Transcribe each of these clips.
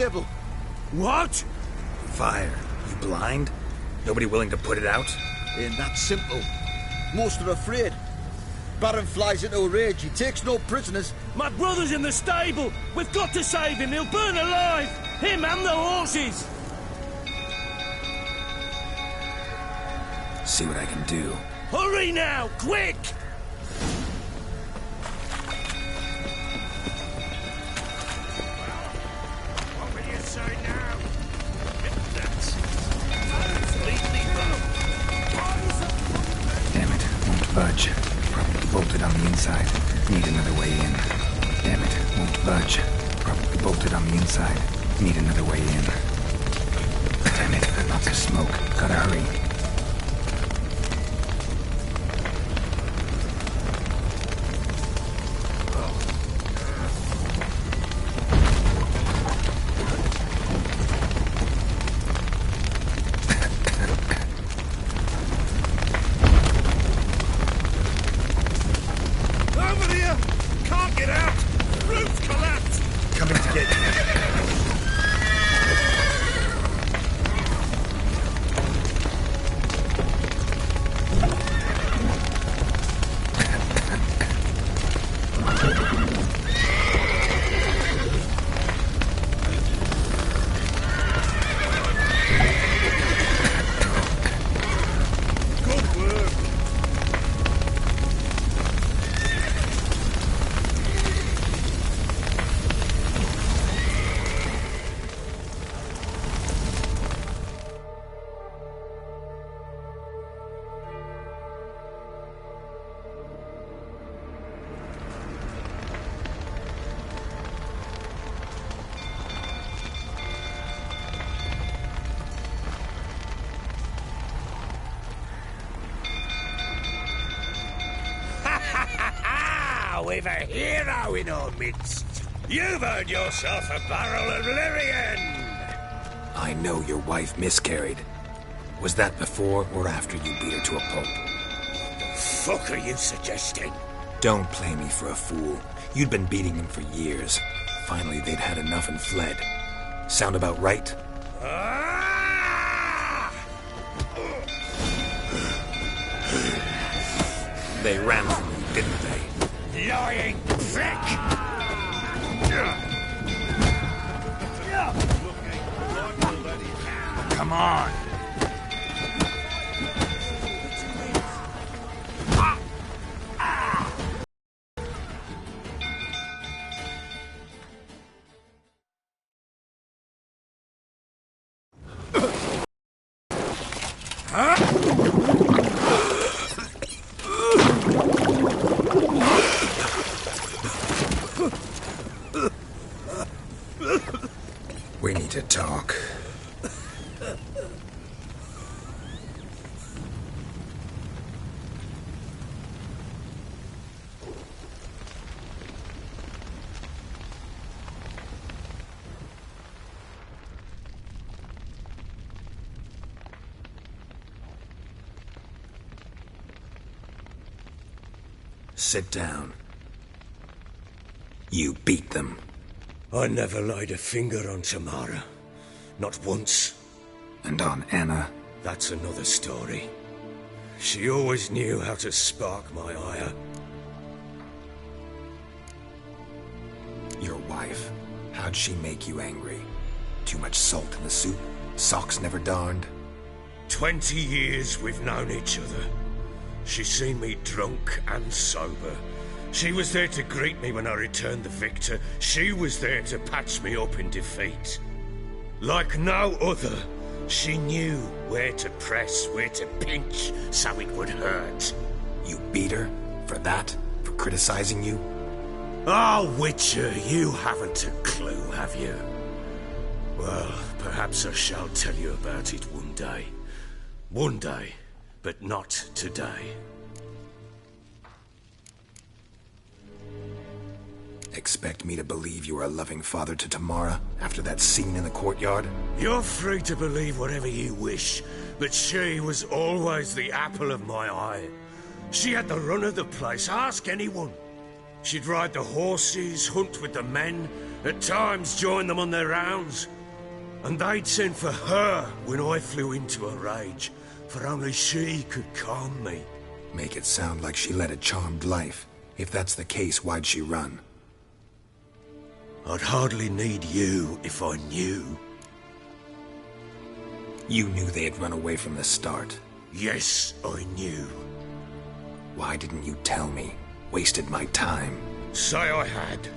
Devil. What? Fire. You blind? Nobody willing to put it out? Ain't that simple. Most are afraid. Baron flies into a rage. He takes no prisoners. My brother's in the stable. We've got to save him. He'll burn alive. Him and the horses. See what I can do. Hurry now, quick! What will you say now? Damn it, won't budge. Probably bolted on the inside. Need another way in. Damn it, won't budge. Probably bolted on the inside. Need another way in. Damn it, lots of smoke. Gotta hurry. We've a hero in our midst. You've earned yourself a barrel of Lyrian. I know your wife miscarried. Was that before or after you beat her to a pulp? The fuck are you suggesting? Don't play me for a fool. You'd been beating him for years. Finally, they'd had enough and fled. Sound about right? They ran from you, didn't they? Lying prick! Come on! We need to talk. Sit down. You beat them. I never laid a finger on Tamara. Not once. And on Anna? That's another story. She always knew how to spark my ire. Your wife. How'd she make you angry? Too much salt in the soup? Socks never darned? 20 years we've known each other. She's seen me drunk and sober. She was there to greet me when I returned the victor. She was there to patch me up in defeat. Like no other, she knew where to press, where to pinch, so it would hurt. You beat her? For that? For criticizing you? Oh, Witcher, you haven't a clue, have you? Well, perhaps I shall tell you about it one day. One day, but not today. Expect me to believe you are a loving father to Tamara after that scene in the courtyard? You're free to believe whatever you wish, but she was always the apple of my eye. She had the run of the place, ask anyone. She'd ride the horses, hunt with the men, At times joined them on their rounds. And they'd send for her when I flew into a rage, for only she could calm me. Make it sound like she led a charmed life. If that's the case, why'd she run? I'd hardly need you if I knew. You knew they had run away from the start. Yes, I knew. Why didn't you tell me? Wasted my time. Say I had.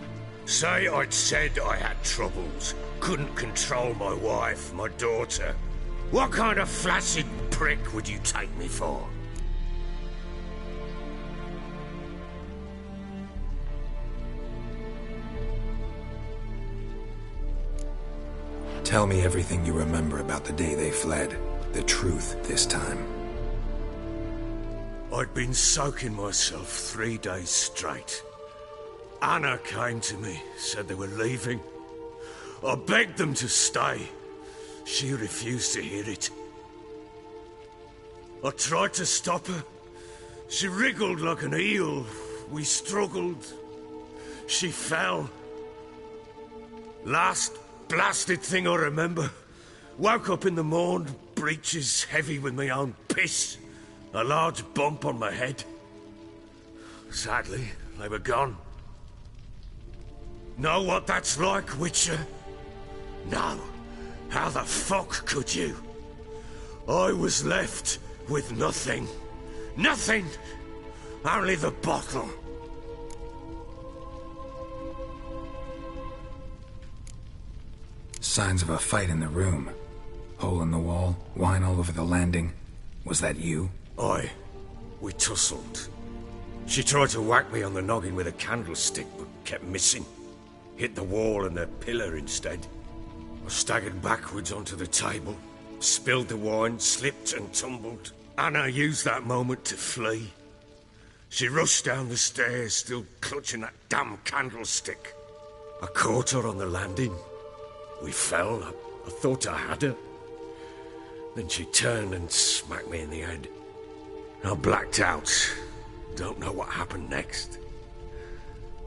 Say I'd said I had troubles. Couldn't control my wife, my daughter. What kind of flaccid prick would you take me for? Tell me everything you remember about the day they fled. The truth this time. I'd been soaking myself 3 days straight. Anna came to me, said they were leaving. I begged them to stay. She refused to hear it. I tried to stop her. She wriggled like an eel. We struggled. She fell. Last blasted thing I remember. Woke up in the morn, breeches heavy with my own piss. A large bump on my head. Sadly, they were gone. Know what that's like, Witcher? No. How the fuck could you? I was left with nothing. Nothing! Only the bottle. Signs of a fight in the room. Hole in the wall, wine all over the landing. Was that you? Aye. We tussled. She tried to whack me on the noggin with a candlestick, but kept missing. Hit the wall and the pillar instead. I staggered backwards onto the table, spilled the wine, slipped and tumbled. Anna used that moment to flee. She rushed down the stairs, still clutching that damn candlestick. I caught her on the landing. We fell. I thought I had her. Then she turned and smacked me in the head. I blacked out. Don't know what happened next.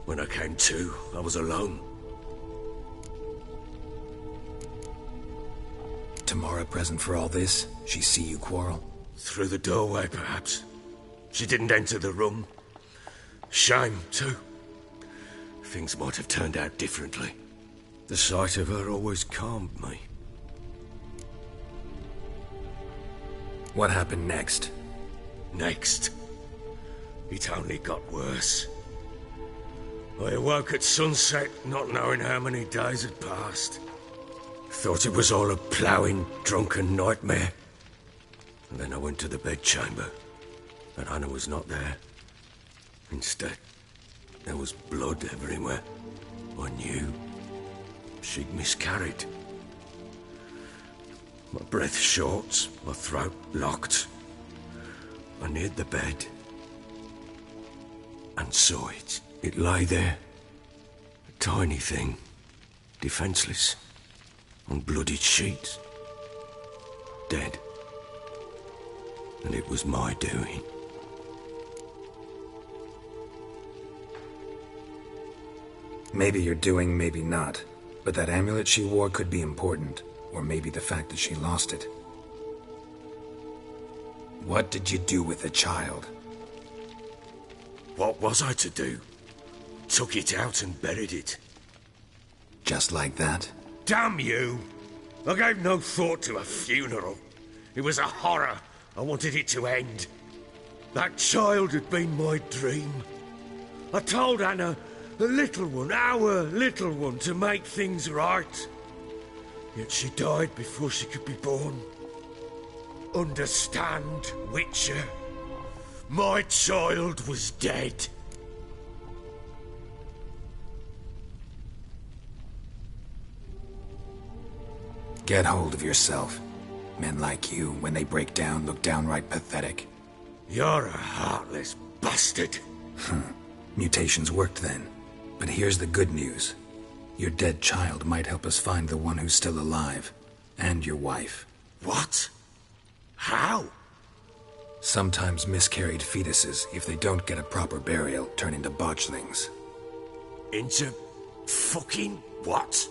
When I came to, I was alone. Tamara present for all this? She see you quarrel? Through the doorway, perhaps. She didn't enter the room. Shame, too. Things might have turned out differently. The sight of her always calmed me. What happened next? Next? It only got worse. I awoke at sunset, not knowing how many days had passed. Thought it was all a ploughing, drunken nightmare. And then I went to the bedchamber, but Anna was not there. Instead, there was blood everywhere. I knew she'd miscarried. My breath short, my throat locked. I neared the bed and saw it. It lay there, a tiny thing, defenseless, on bloodied sheets, dead. And it was my doing. Maybe you're doing, maybe not. But that amulet she wore could be important. Or maybe the fact that she lost it. What did you do with the child? What was I to do? Took it out and buried it. Just like that? Damn you! I gave no thought to a funeral. It was a horror. I wanted it to end. That child had been my dream. I told Anna, the little one, our little one, to make things right. Yet she died before she could be born. Understand, Witcher? My child was dead. Get hold of yourself. Men like you, when they break down, look downright pathetic. You're a heartless bastard. Mutations worked then. But here's the good news. Your dead child might help us find the one who's still alive. And your wife. What? How? Sometimes miscarried fetuses, if they don't get a proper burial, turn into botchlings. Into fucking What?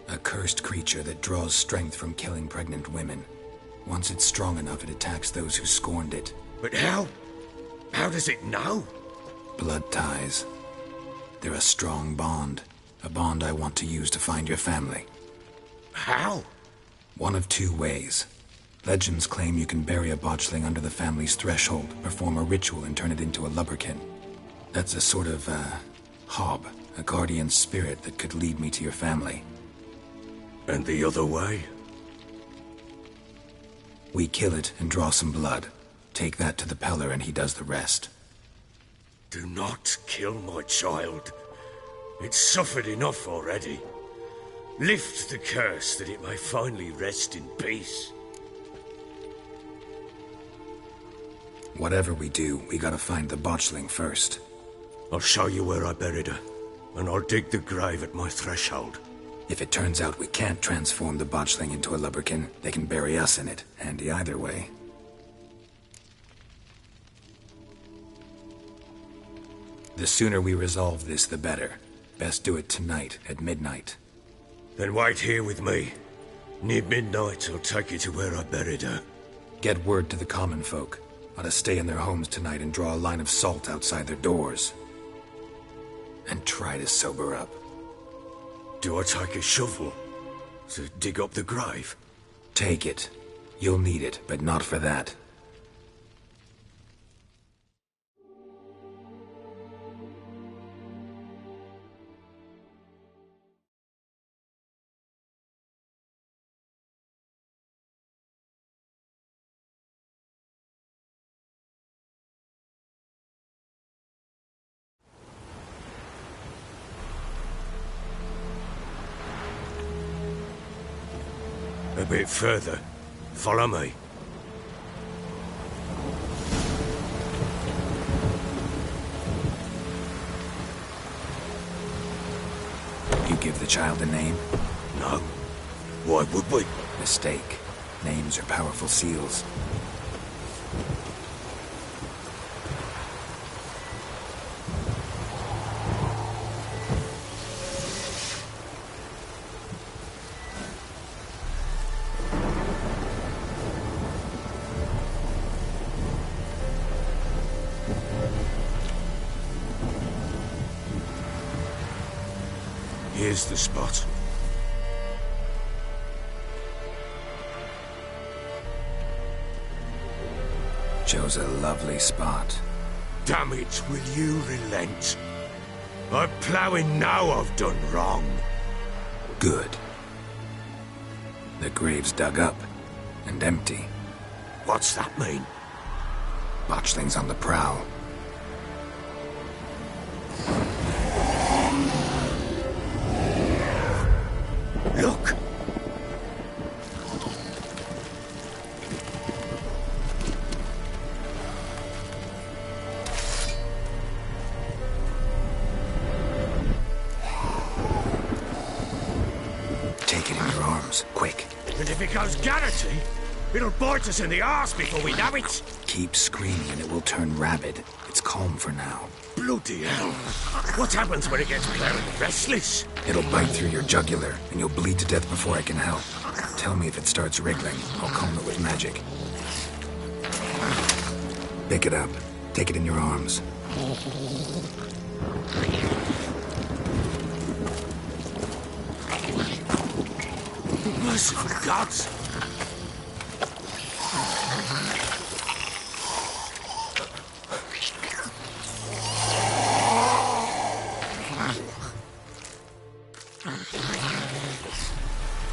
A cursed creature that draws strength from killing pregnant women. Once it's strong enough, it attacks those who scorned it. But how? How does it know? Blood ties. They're a strong bond. A bond I want to use to find your family. How? One of two ways. Legends claim you can bury a botchling under the family's threshold, perform a ritual, and turn it into a lubberkin. That's a sort of, hob, a guardian spirit that could lead me to your family. And the other way? We kill it and draw some blood. Take that to the Peller and he does the rest. Do not kill my child. It's suffered enough already. Lift the curse that it may finally rest in peace. Whatever we do, we gotta find the botchling first. I'll show you where I buried her, and I'll dig the grave at my threshold. If it turns out we can't transform the botchling into a lubberkin, they can bury us in it. Handy either way. The sooner we resolve this, the better. Best do it tonight, at midnight. Then wait here with me. Near midnight, I'll take you to where I buried her. Get word to the common folk. Ought to stay in their homes tonight and draw a line of salt outside their doors. And try to sober up. Do I take a shovel to dig up the grave? Take it. You'll need it, but not for that. A bit further. Follow me. You give the child a name? No. Why would we? Mistake. Names are powerful seals. Here's the spot. Chose a lovely spot. Damn it, will you relent? I'm ploughing now I've done wrong. Good. The grave's dug up and empty. What's that mean? Botchling's on the prowl. arms, quick. And if it goes Garrity, it'll bite us in the arse before we know it. Keep screaming and it will turn rabid. It's calm for now. Bloody hell. What happens when it gets playing restless? It'll bite through your jugular, and you'll bleed to death before I can help. Tell me if it starts wriggling. I'll calm it with magic. Pick it up. Take it in your arms. Merciful gods!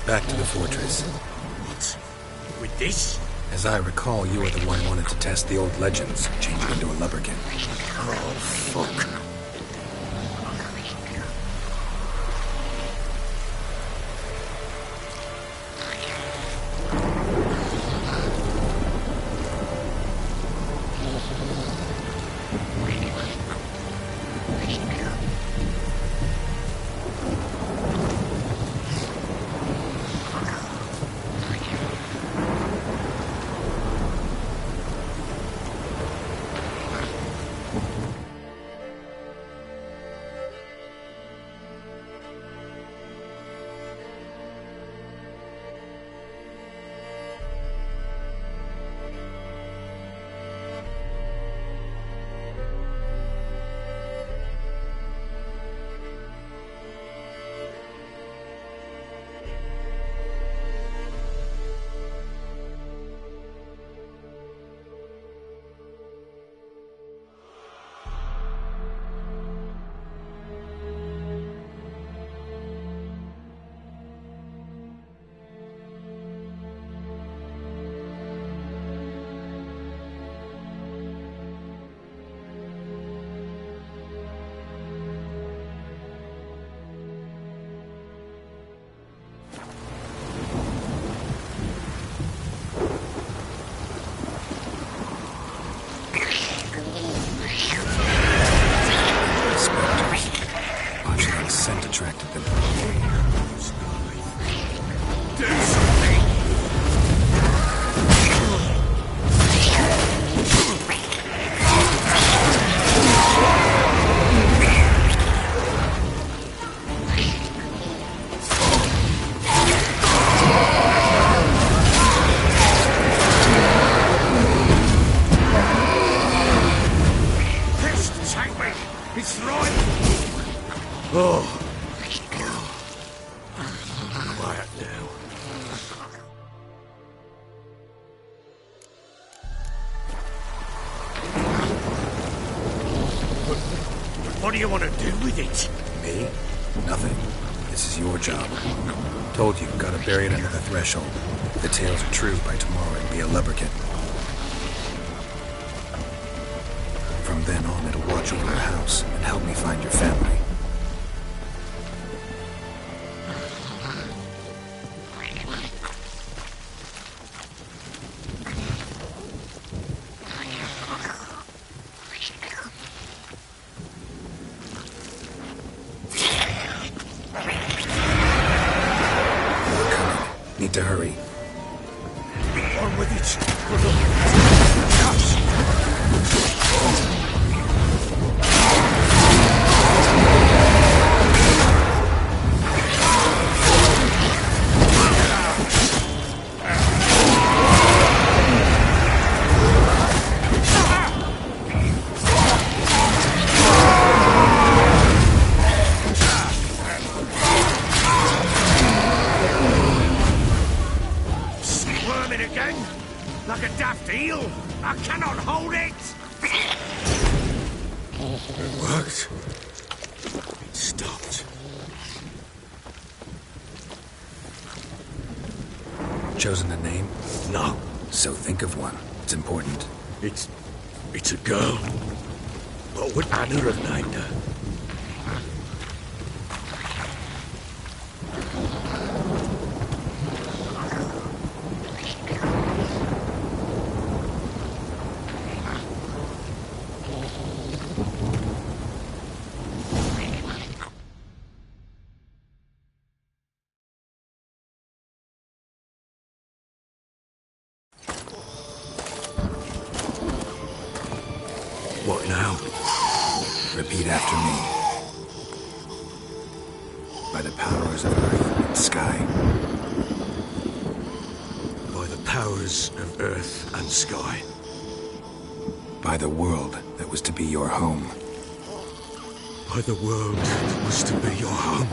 Back to the fortress. What? With this? As I recall, you were the one who wanted to test the old legends, change it into a lubberkin. Oh, fuck. Scent attracted them. Do something! Pest, take me! It's right! Oh. Quiet now. What do you want to do with it? Me? Nothing. This is your job. Told you, gotta bury it under the threshold. If the tales are true, by tomorrow it'll be a lubberkin. From then on, it'll watch over the house and help me find your family. Need to hurry. On with it. Squirming again? Like a daft eel? I cannot hold it! It worked. It stopped. Chosen a name? No, So think of one. It's important. it's a girl. What would Anna have named her? after me. By the powers of earth and sky. By the powers of earth and sky. By the world that was to be your home. By the world that was to be your home.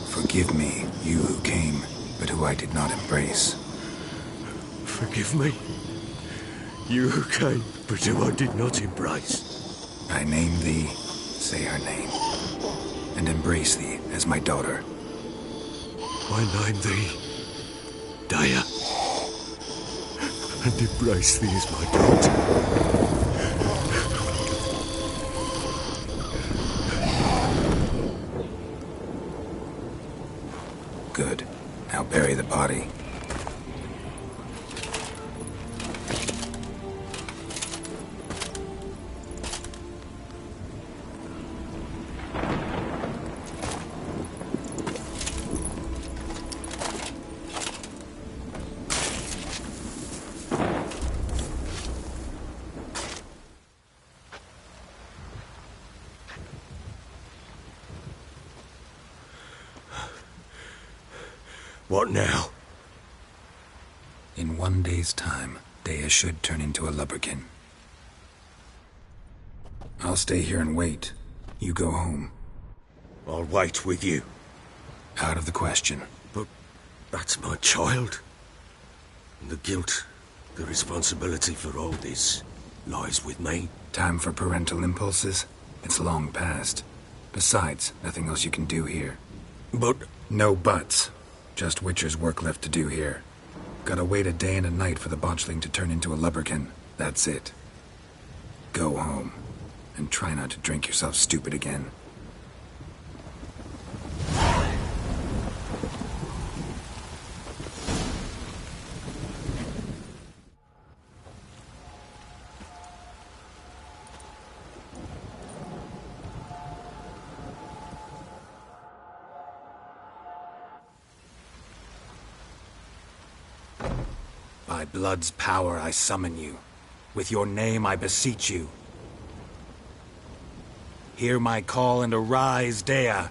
Forgive me, you who came, but who I did not embrace. Forgive me, you who came, but who I did not embrace. I name thee, say her name, and embrace thee as my daughter. I name thee, Daya, and embrace thee as my daughter. Good. Now bury the body. What now? In 1 day's time, Daya should turn into a lubberkin. I'll stay here and wait. You go home. I'll wait with you. Out of the question. But that's my child. And the guilt, the responsibility for all this lies with me. Time for parental impulses? It's long past. Besides, nothing else you can do here. But... No buts. Just Witcher's work left to do here. Gotta wait a day and a night for the botchling to turn into a lubberkin. That's it. Go home. And try not to drink yourself stupid again. By blood's power I summon you. With your name I beseech you. Hear my call and arise, Daya.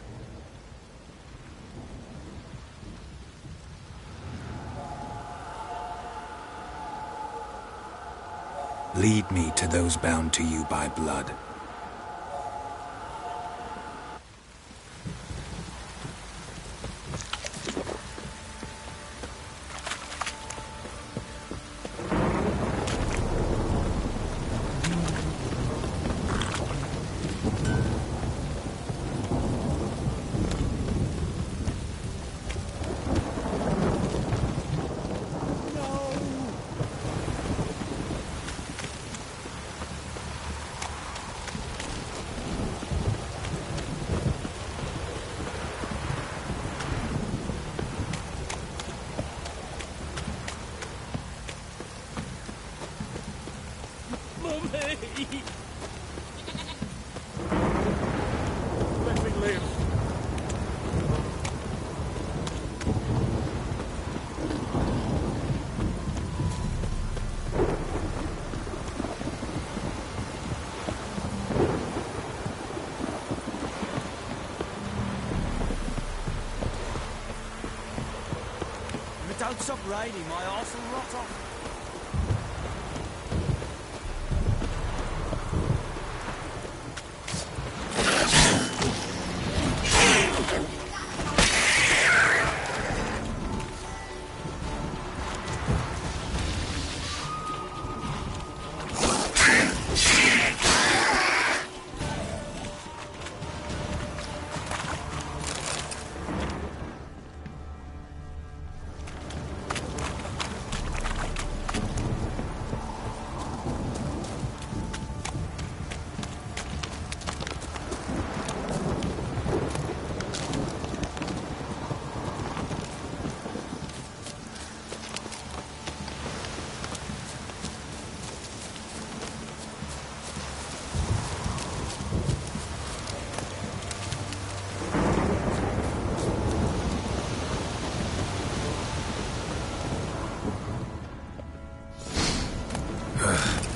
Lead me to those bound to you by blood. Let me live. If it don't stop raining, my arse will rot off.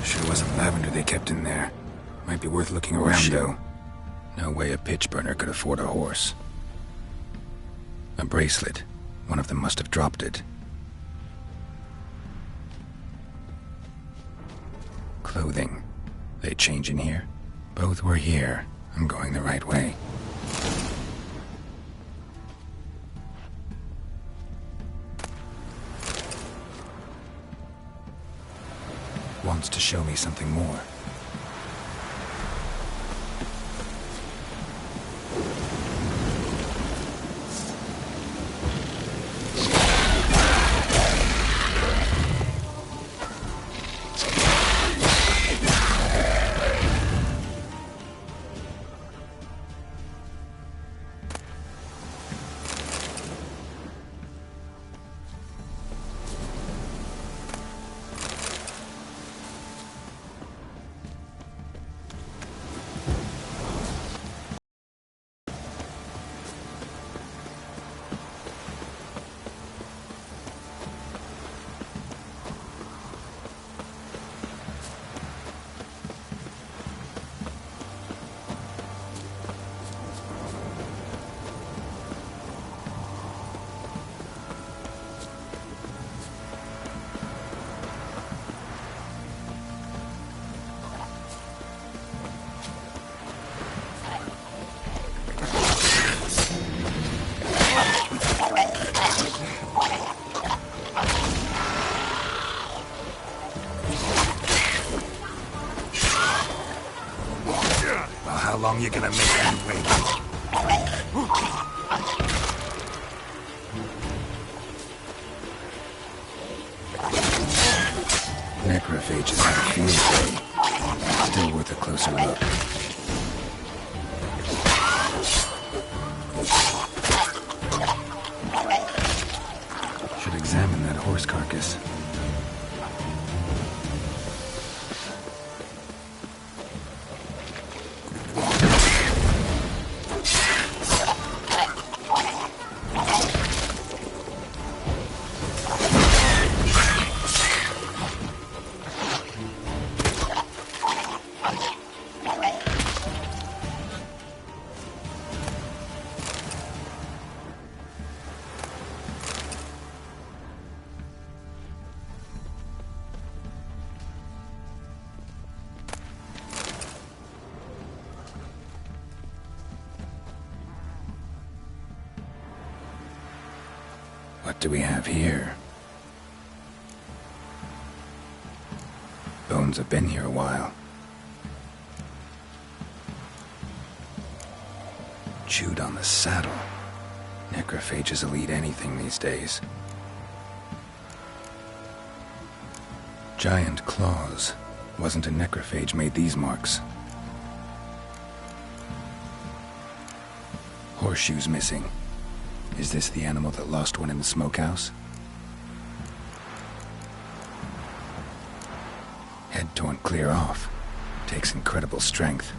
Sure wasn't lavender they kept in there. Might be worth looking around, shit. though. No way a pitch burner could afford a horse. A bracelet. One of them must have dropped it. Clothing. They change in here? Both were here. I'm going the right way. Wants to show me something more. How long you gonna make me wait? Necrophages had a field day. Still worth a closer look. Should examine that horse carcass. What do we have here? Bones have been here a while. Chewed on the saddle. Necrophages will eat anything these days. Giant claws. Wasn't a necrophage made these marks. Horseshoes missing. Is this the animal that lost one in the smokehouse? Head torn clear off. Takes incredible strength.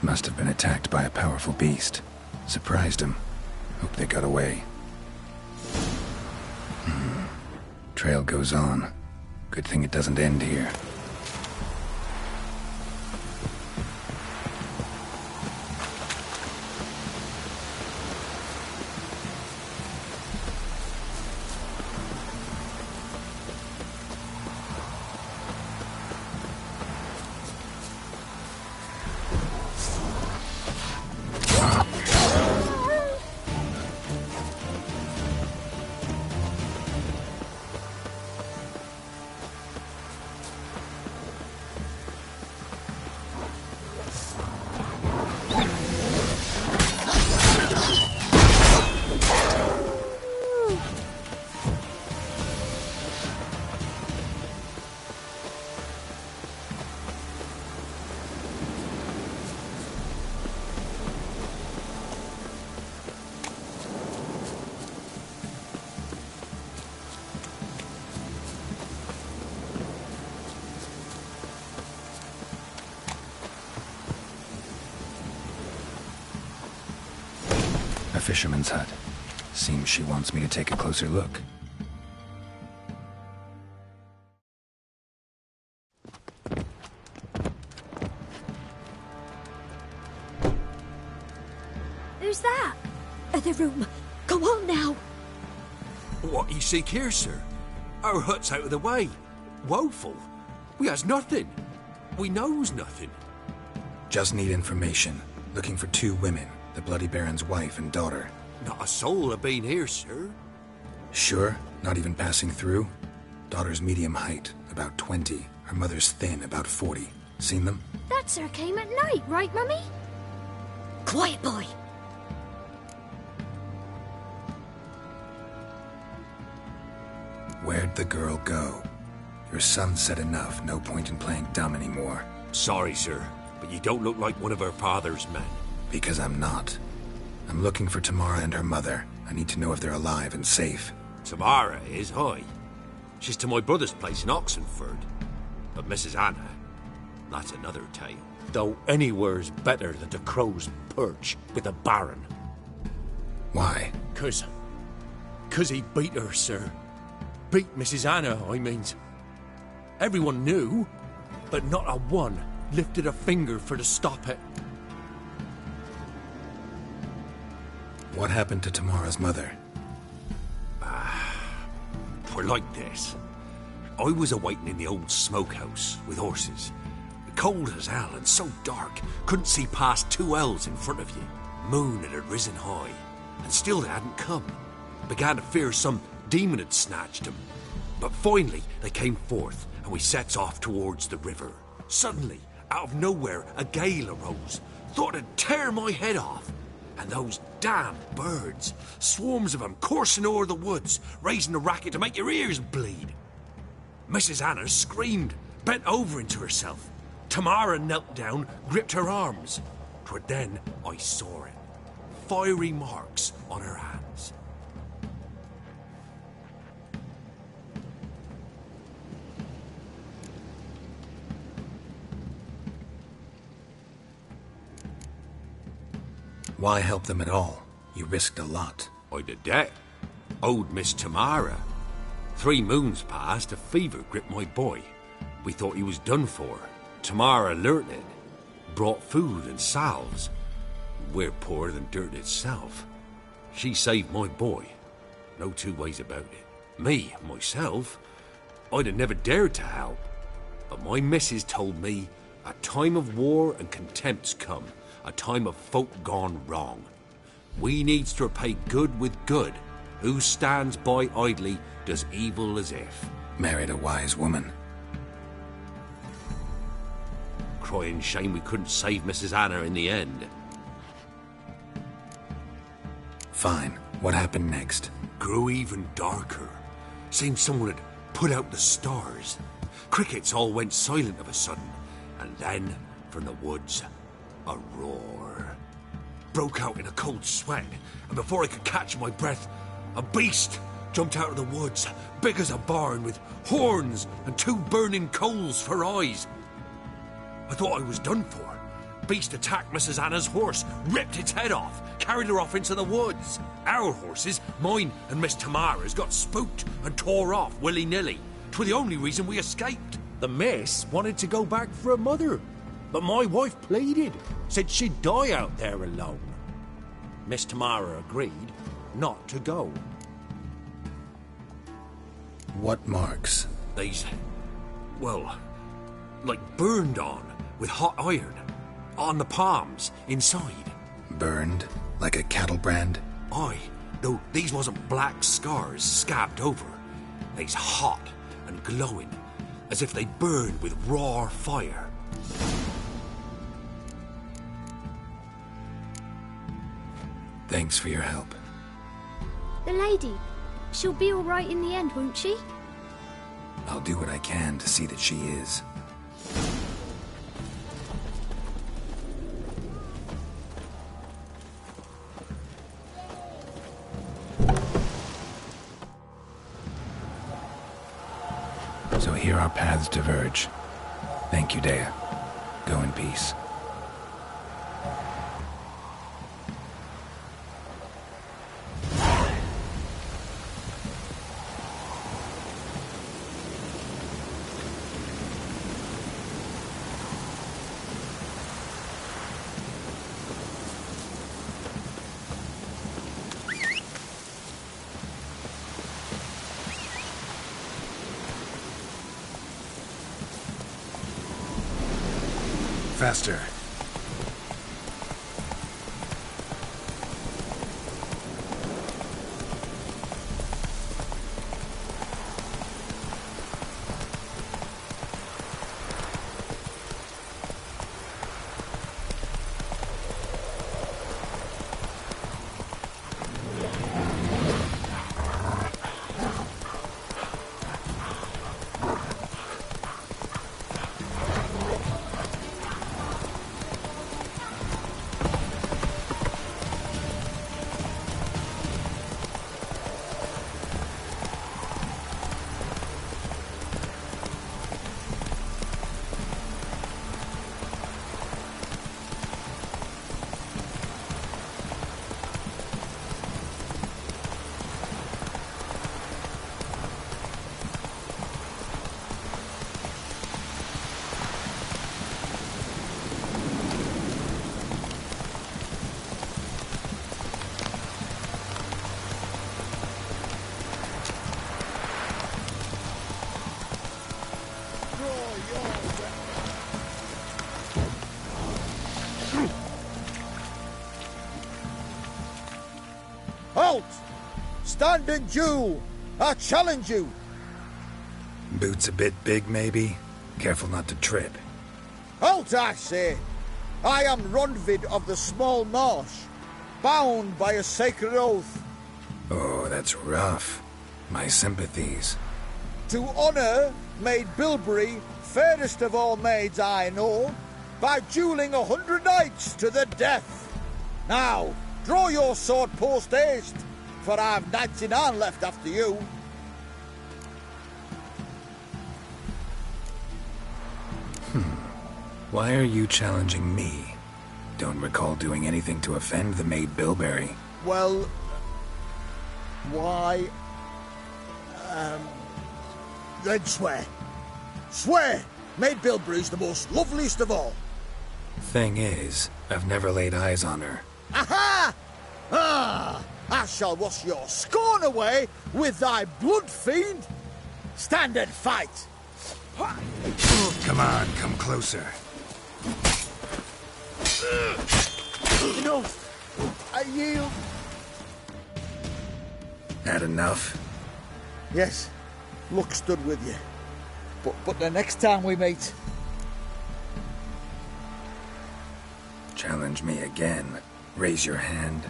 Must have been attacked by a powerful beast. Surprised him. Hope they got away. Trail goes on. Good thing it doesn't end here. A fisherman's hut. Seems she wants me to take a closer look. Who's that? Other room. Go on now. What you seek here, sir? Our hut's out of the way. Woeful. We has nothing. We knows nothing. Just need information. Looking for 2 women, the Bloody Baron's wife and daughter. Not a soul have been here, sir. Sure? Not even passing through? Daughter's medium height, about 20. Her mother's thin, about 40. Seen them? That sir came at night, right, Mummy? Quiet, boy. Where'd the girl go? Your son said enough. No point in playing dumb anymore. Sorry, sir, but you don't look like one of our father's men. Because I'm not. I'm looking for Tamara and her mother. I need to know if they're alive and safe. Tamara is, aye. She's to my brother's place in Oxenford. But Mrs. Anna, that's another tale. Though anywhere's better than the Crow's Perch with the Baron. Why? 'Cause he beat her, sir. Beat Mrs. Anna, I means. Everyone knew, but not a one lifted a finger for to stop it. What happened to Tamara's mother? Twere like this. I was awaiting in the old smokehouse with horses. Cold as hell and so dark, couldn't see past 2 ells in front of you. Moon had risen high, and still they hadn't come. Began to fear some demon had snatched them. But finally they came forth, and we sets off towards the river. Suddenly, out of nowhere, a gale arose. Thought it'd tear my head off. And those damn birds, swarms of them coursing o'er the woods, raising a racket to make your ears bleed. Mrs. Anna screamed, bent over into herself. Tamara knelt down, gripped her arms. 'Twere then I saw it. Fiery marks on her hands. Why help them at all? You risked a lot. I did that. Owed Miss Tamara. 3 moons passed, a fever gripped my boy. We thought he was done for. Tamara learnt it. Brought food and salves. We're poorer than dirt itself. She saved my boy. No 2 ways about it. Me, myself, I'd have never dared to help. But my missus told me a time of war and contempt's come. A time of folk gone wrong. We needs to repay good with good. Who stands by idly does evil as if. Married a wise woman. Crying shame we couldn't save Mrs. Anna in the end. Fine. What happened next? Grew even darker. Seemed someone had put out the stars. Crickets all went silent of a sudden. And then, from the woods, a roar. Broke out in a cold sweat, and before I could catch my breath, a beast jumped out of the woods, big as a barn, with horns and 2 burning coals for eyes. I thought I was done for. Beast attacked Mrs. Anna's horse, ripped its head off, carried her off into the woods. Our horses, mine and Miss Tamara's, got spooked and tore off willy-nilly. 'Twere the only reason we escaped. The miss wanted to go back for her mother, but my wife pleaded, said she'd die out there alone. Miss Tamara agreed not to go. What marks? They's, well, like burned on with hot iron. On the palms, inside. Burned? Like a cattle brand? Aye, though these wasn't black scars scabbed over. They's hot and glowing, as if they burned with raw fire. Thanks for your help. The lady. She'll be all right in the end, won't she? I'll do what I can to see that she is. So here our paths diverge. Thank you, Dea. Go in peace. faster. Halt! Stand and duel! I challenge you! Boots a bit big, maybe? Careful not to trip. Halt, I say! I am Ronvid of the Small Marsh, bound by a sacred oath. Oh, that's rough. My sympathies. To honour Maid Bilberry, fairest of all maids I know, by duelling 100 knights to the death. Now, draw your sword post haste, for I've 99 left after you. Why are you challenging me? Don't recall doing anything to offend the Maid Bilberry. Well, why? Then swear. Swear! Maid Bilberry's the most loveliest of all. Thing is, I've never laid eyes on her. Aha! Ah! I shall wash your scorn away with thy blood, fiend! Stand and fight! Come on, come closer. Enough! I yield. Had enough? Yes, luck stood with you. But the next time we meet... Challenge me again. Raise your hand,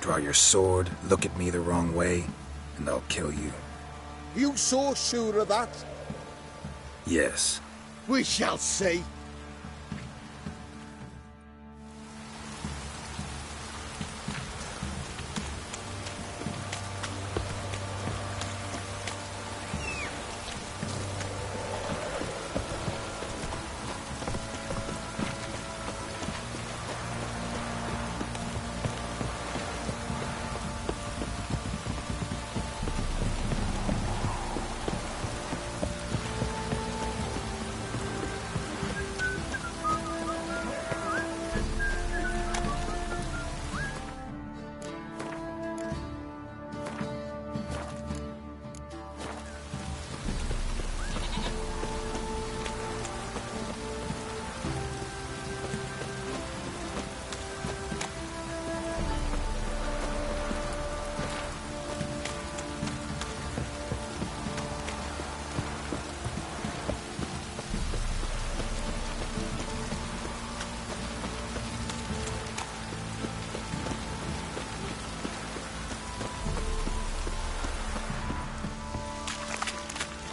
draw your sword, look at me the wrong way, and I'll kill you. You so sure of that? Yes. We shall see.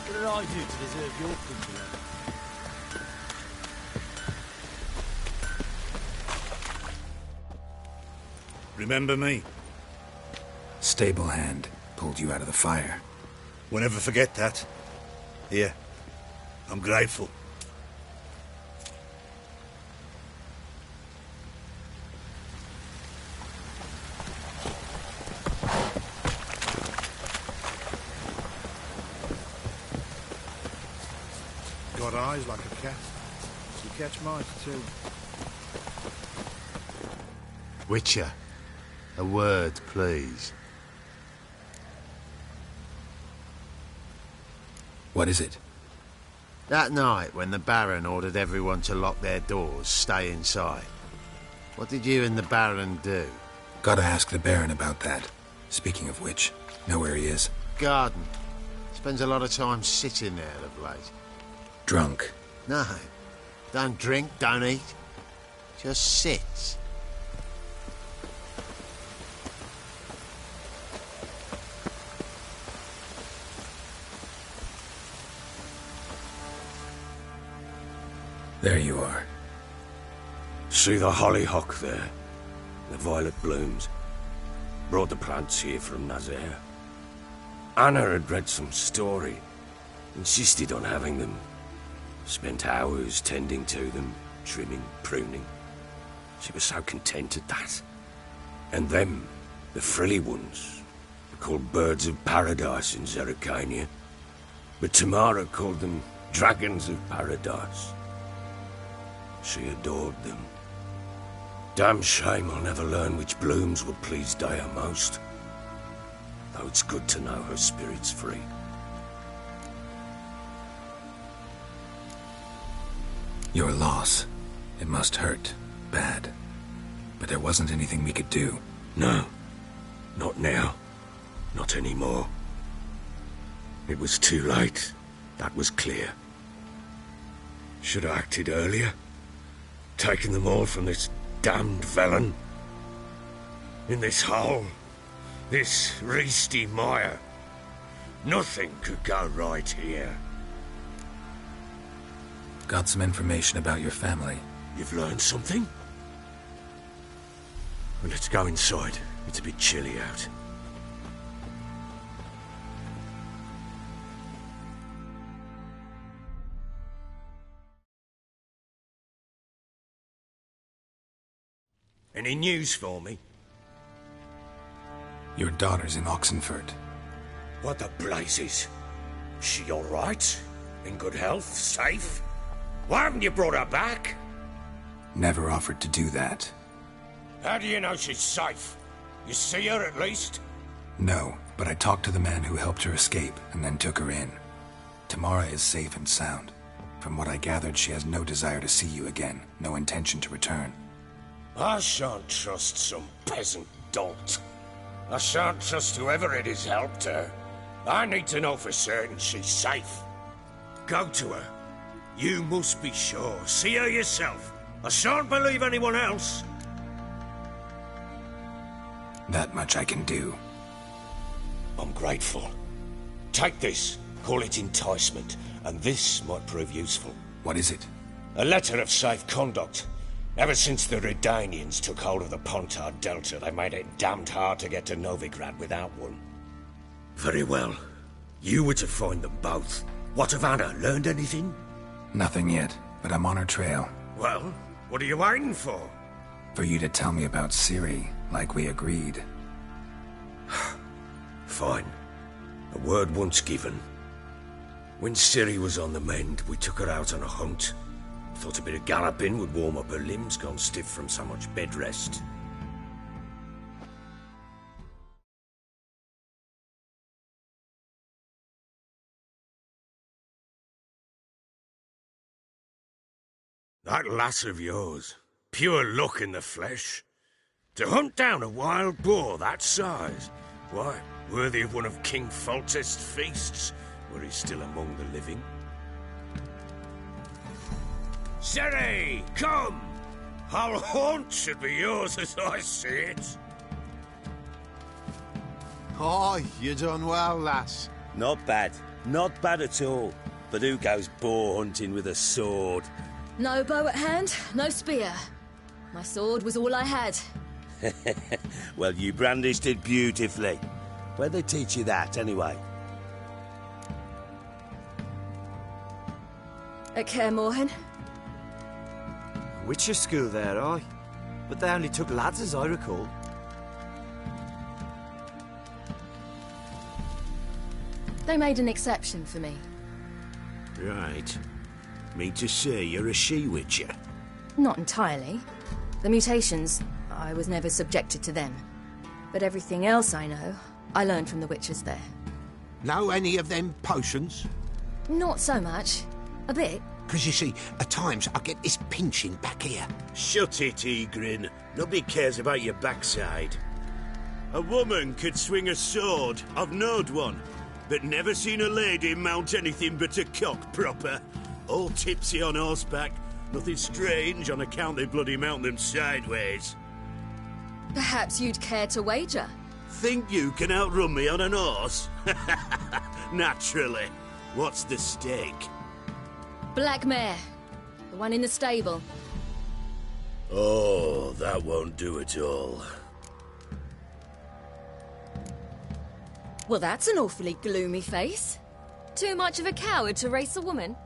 What did I do to deserve your good love? Remember me? Stable hand pulled you out of the fire. We'll never forget that. Here, I'm grateful. Got eyes like a cat. You catch mice too. Witcher, a word, please. What is it? That night, when the Baron ordered everyone to lock their doors, stay inside, what did you and the Baron do? Gotta ask the Baron about that. Speaking of which, know where he is? Garden. Spends a lot of time sitting there of late. Drunk. No. Don't drink, don't eat. Just sits. There you are. See the hollyhock there? The violet blooms. Brought the plants here from Nazaire. Anna had read some story. Insisted on having them. Spent hours tending to them, trimming, pruning. She was so content at that. And them, the frilly ones, were called birds of paradise in Zerrikania. But Tamara called them dragons of paradise. She adored them. Damn shame I'll never learn which blooms will please Daya most. Though it's good to know her spirit's free. Your loss. It must hurt. Bad. But there wasn't anything we could do. No. Not now. Not anymore. It was too late. That was clear. Should have acted earlier. Taken them all from this damned Velen. In this hole. This Reesty mire. Nothing could go right here. Got some information about your family. You've learned something? Well, let's go inside. It's a bit chilly out. Any news for me? Your daughter's in Oxenfurt. What the blazes? She all right? In good health? Safe? Why haven't you brought her back? Never offered to do that. How do you know she's safe? You see her at least? No, but I talked to the man who helped her escape and then took her in. Tamara is safe and sound. From what I gathered, she has no desire to see you again, no intention to return. I shan't trust some peasant dolt. I shan't trust whoever it is helped her. I need to know for certain she's safe. Go to her. You must be sure. See her yourself. I shan't believe anyone else. That much I can do. I'm grateful. Take this. Call it enticement. And this might prove useful. What is it? A letter of safe conduct. Ever since the Redanians took hold of the Pontar Delta, they made it damned hard to get to Novigrad without one. Very well. You were to find them both. What of Anna? Learned anything? Nothing yet, but I'm on her trail. Well, what are you waiting for? For you to tell me about Ciri, like we agreed. Fine. A word once given. When Ciri was on the mend, we took her out on a hunt. Thought a bit of galloping would warm up her limbs, gone stiff from so much bed rest. That lass of yours, pure luck in the flesh. To hunt down a wild boar that size, why, worthy of one of King Foltest's feasts, were he still among the living. Ciri, come! Our haunt should be yours as I see it. Oh, you done well, lass. Not bad. Not bad at all. But who goes boar hunting with a sword? No bow at hand, no spear. My sword was all I had. Well, you brandished it beautifully. Where'd they teach you that, anyway? At Kaer Morhen. Witcher school there, aye. But they only took lads, as I recall. They made an exception for me. Right. Mean to say you're a she-witcher? Not entirely. The mutations, I was never subjected to them. But everything else I know, I learned from the witches there. Know any of them potions? Not so much. A bit? Because you see, at times I get this pinching back here. Shut it, Egrin. Nobody cares about your backside. A woman could swing a sword. I've knowed one. But never seen a lady mount anything but a cock proper. All tipsy on horseback. Nothing strange on account they bloody mount them sideways. Perhaps you'd care to wager? Think you can outrun me on an horse? Naturally. What's the stake? Black mare. The one in the stable. Oh, that won't do at all. Well, that's an awfully gloomy face. Too much of a coward to race a woman?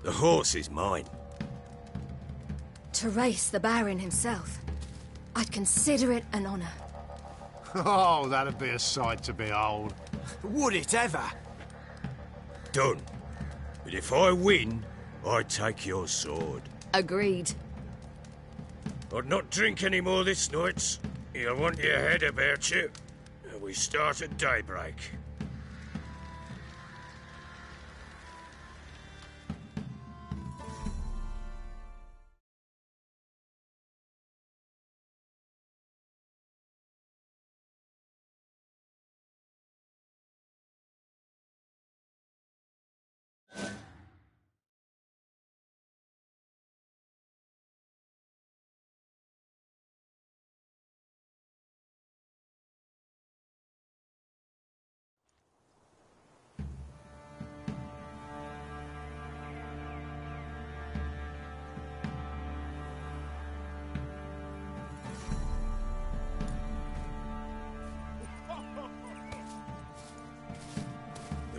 The horse is mine. To race the Baron himself. I'd consider it an honor. Oh, that'd be a sight to behold. Would it ever? Done. But if I win, I take your sword. Agreed. I'd not drink any more this night. You'll want your head about you. We start at daybreak.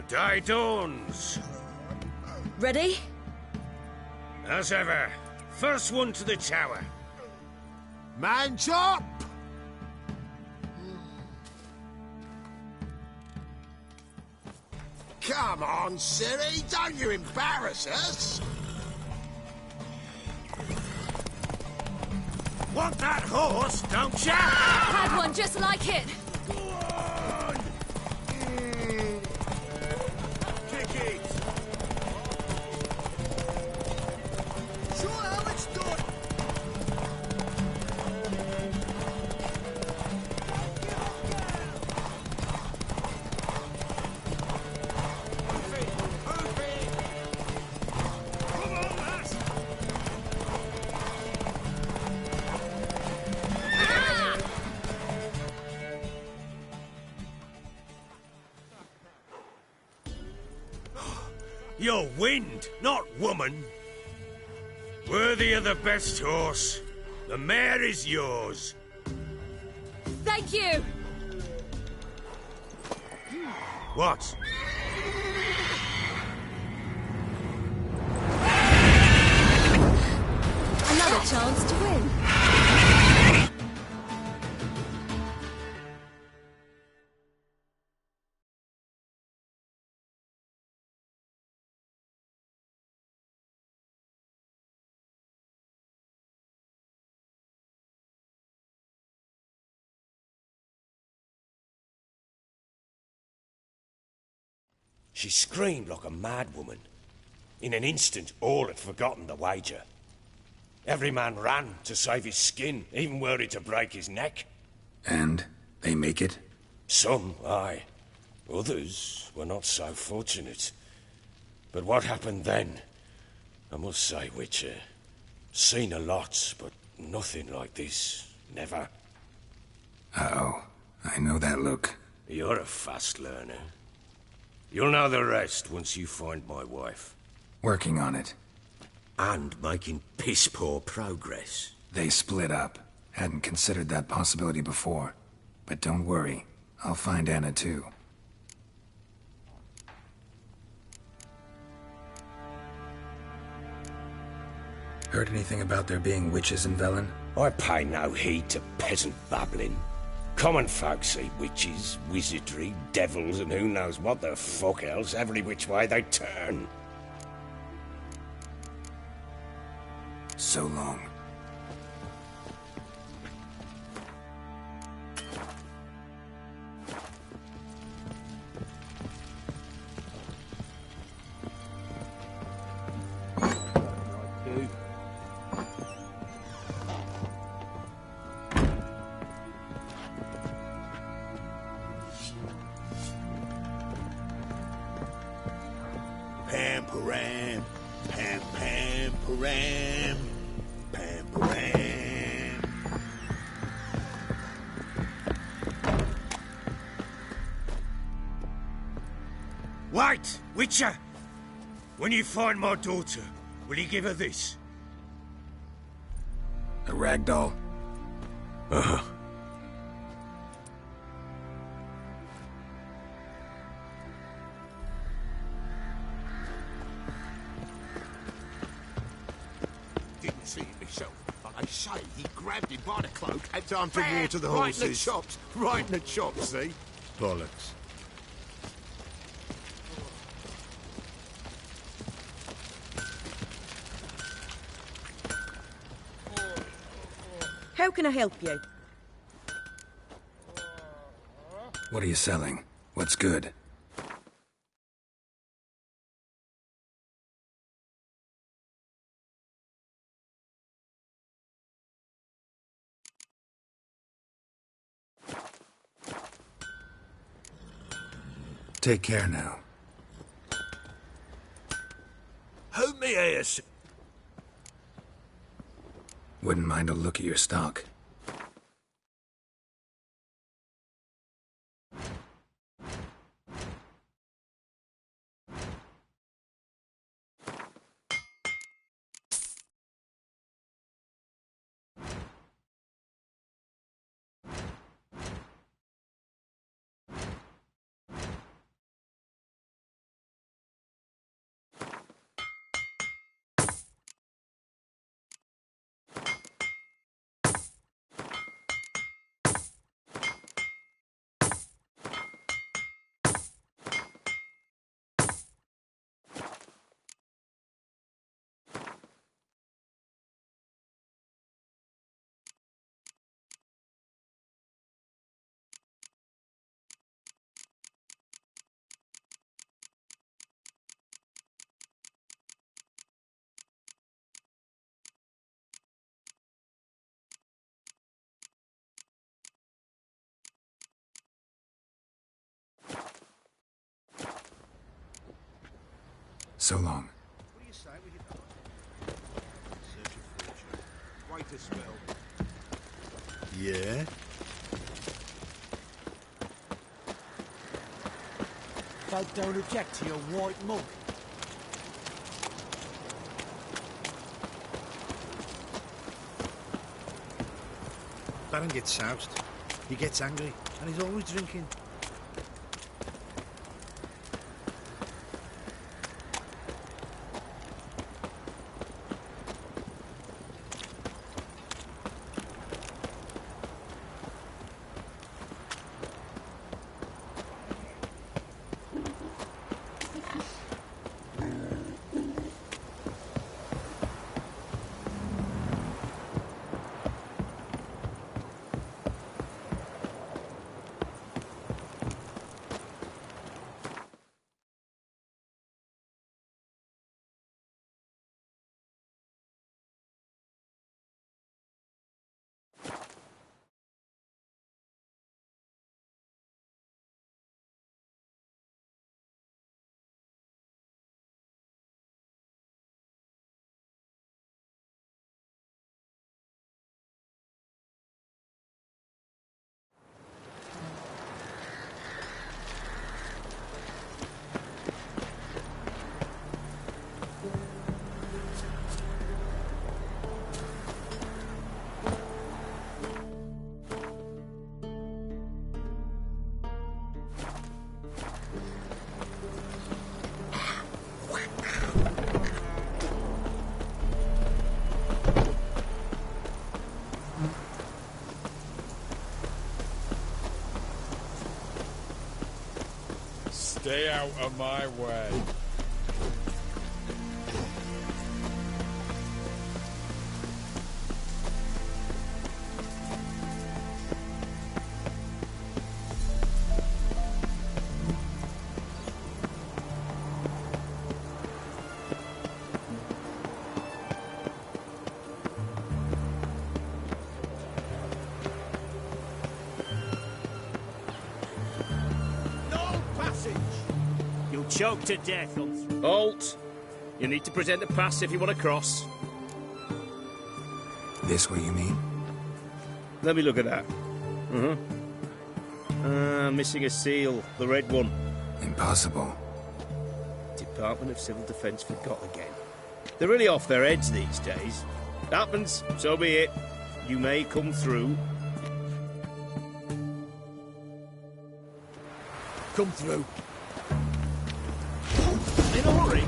Day dawns. Ready? As ever. First one to the tower. Man chop! Come on, Ciri, don't you embarrass us! Want that horse, don't ya? Had one just like it. You're wind, not woman. Worthy of the best horse. The mare is yours. Thank you. What? Another chance to win. She screamed like a mad woman. In an instant, all had forgotten the wager. Every man ran to save his skin, even were it to break his neck. And they make it? Some, aye. Others were not so fortunate. But what happened then? I must say, Witcher, seen a lot, but nothing like this. Never. Uh-oh. I know that look. You're a fast learner. You'll know the rest once you find my wife. Working on it. And making piss-poor progress. They split up. Hadn't considered that possibility before. But don't worry. I'll find Anna too. Heard anything about there being witches in Velen? I pay no heed to peasant babbling. Common folk see witches, wizardry, devils, and who knows what the fuck else every which way they turn. So long. param, pam pam param, pam param. Wait, Witcher! When you find my daughter, will you give her this? A ragdoll. Uh-huh. Didn't see it myself, but they say he grabbed him by the cloak and Time to bam, water the right in the horses. chops, right in the chops, see? Bollocks. How can I help you? What are you selling? What's good? Take care now. Hold me ears. Wouldn't mind a look at your stock. So long. What do you say we get search of fortune? Wait a spell. Yeah? Folk don't object to your white mug. Baron gets soused. He gets angry, and he's always drinking. Stay out of my way. You'll choke to death on... Halt! You need to present a pass if you want to cross. This way, you mean? Let me look at that. Missing a seal, the red one. Impossible. Department of Civil Defence forgot again. They're really off their heads these days. Happens, so be it. You may come through. Come through. In a hurry.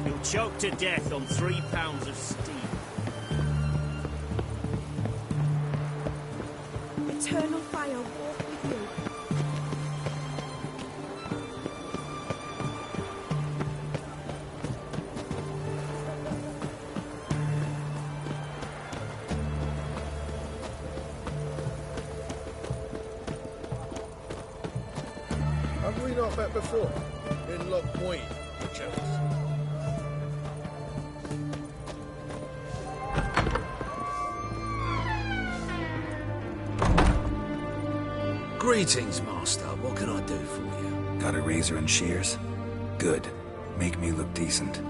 You'll choke to death on 3 pounds of steam. Eternal fire walk with you. Have we not met before? In Lock Point, perchance? Greetings, Master. What can I do for you? Got a razor and shears? Good. Make me look decent.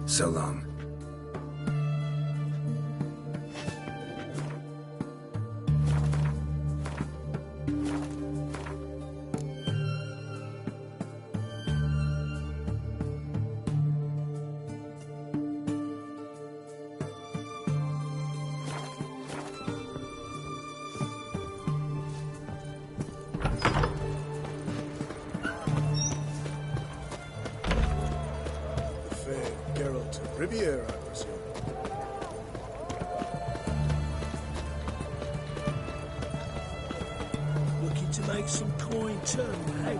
So long. Geralt of Riviera, I presume. Looking to make some coin too, eh?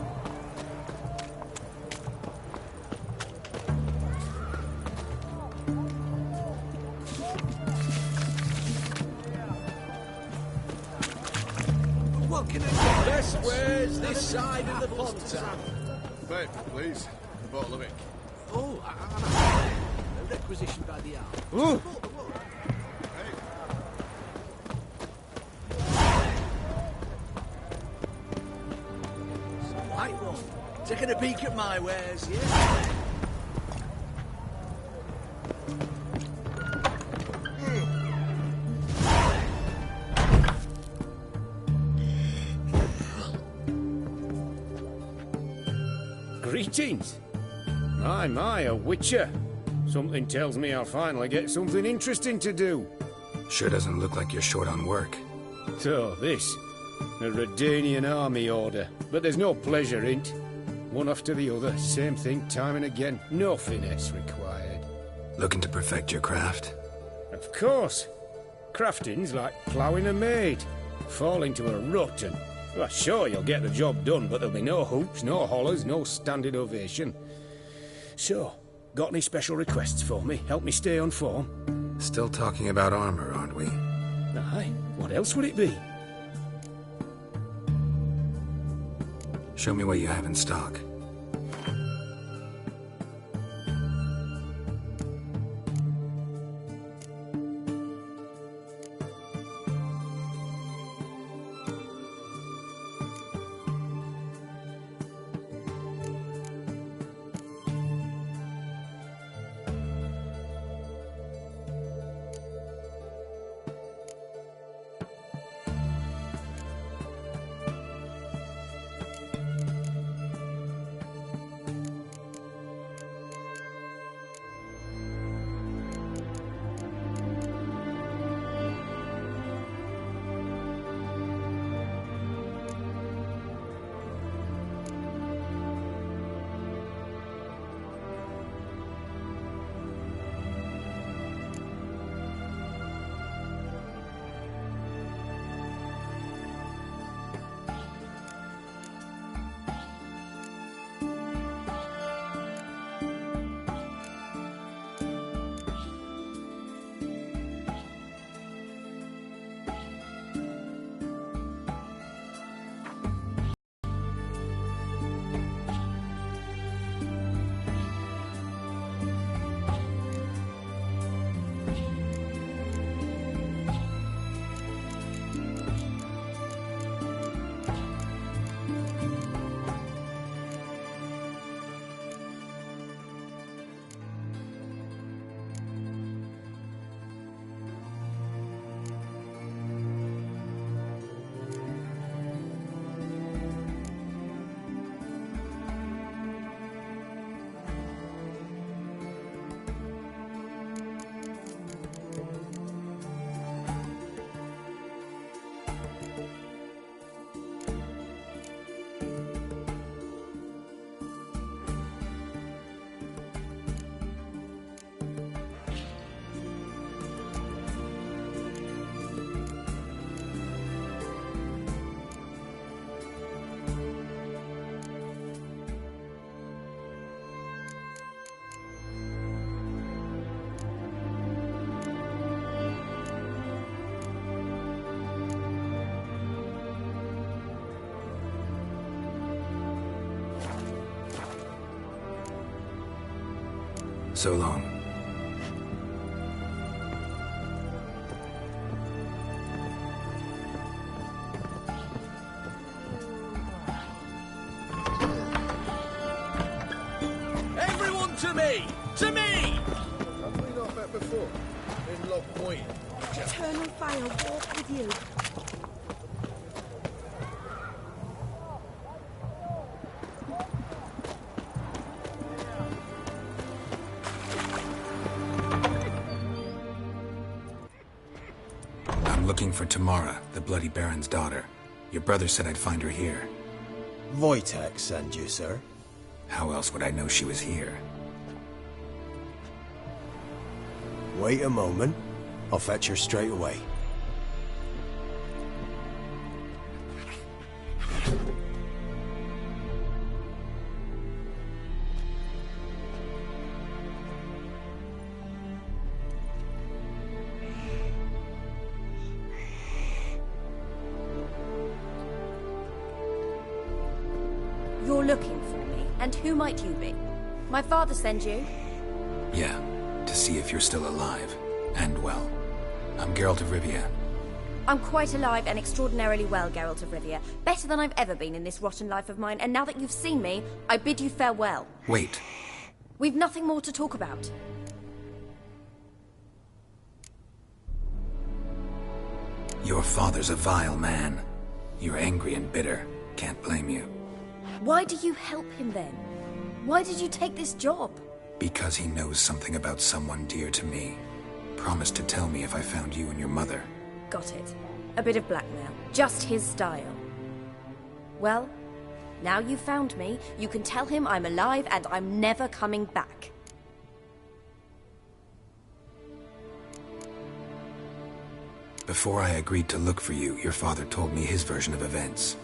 Best wares this side of the pond town. Fate, please. bottle of it. Oh, a requisition by the hour. Ooh. Right one. Taking a peek at my wares, yeah? Greetings. My, a witcher. Something tells me I'll finally get something interesting to do. Sure doesn't look like you're short on work. So, this. A Redanian army order. But there's no pleasure in't. One after the other, same thing time and again. No finesse required. Looking to perfect your craft? Of course. Crafting's like ploughing a maid. Fall into a rut and... Well, sure, you'll get the job done, but there'll be no hoops, no hollers, no standing ovation. So, got any special requests for me? Help me stay on form? Still talking about armor, aren't we? Aye, what else would it be? Show me what you have in stock. So long. Everyone to me! To me! Have we not met before? In Loch Point. Eternal fire walk with you. I'm looking for Tamara, the Bloody Baron's daughter. Your brother said I'd find her here. Wojtek sent you, sir. How else would I know she was here? Wait a moment. I'll fetch her straight away. You're looking for me, and who might you be? My father sent you? Yeah, to see if you're still alive. And well. I'm Geralt of Rivia. I'm quite alive and extraordinarily well, Geralt of Rivia. Better than I've ever been in this rotten life of mine, and now that you've seen me, I bid you farewell. Wait. We've nothing more to talk about. Your father's a vile man. You're angry and bitter. Can't blame you. Why do you help him then? Why did you take this job? Because he knows something about someone dear to me. Promised to tell me if I found you and your mother. Got it. A bit of blackmail. Just his style. Well, now you've found me, you can tell him I'm alive and I'm never coming back. Before I agreed to look for you, your father told me his version of events.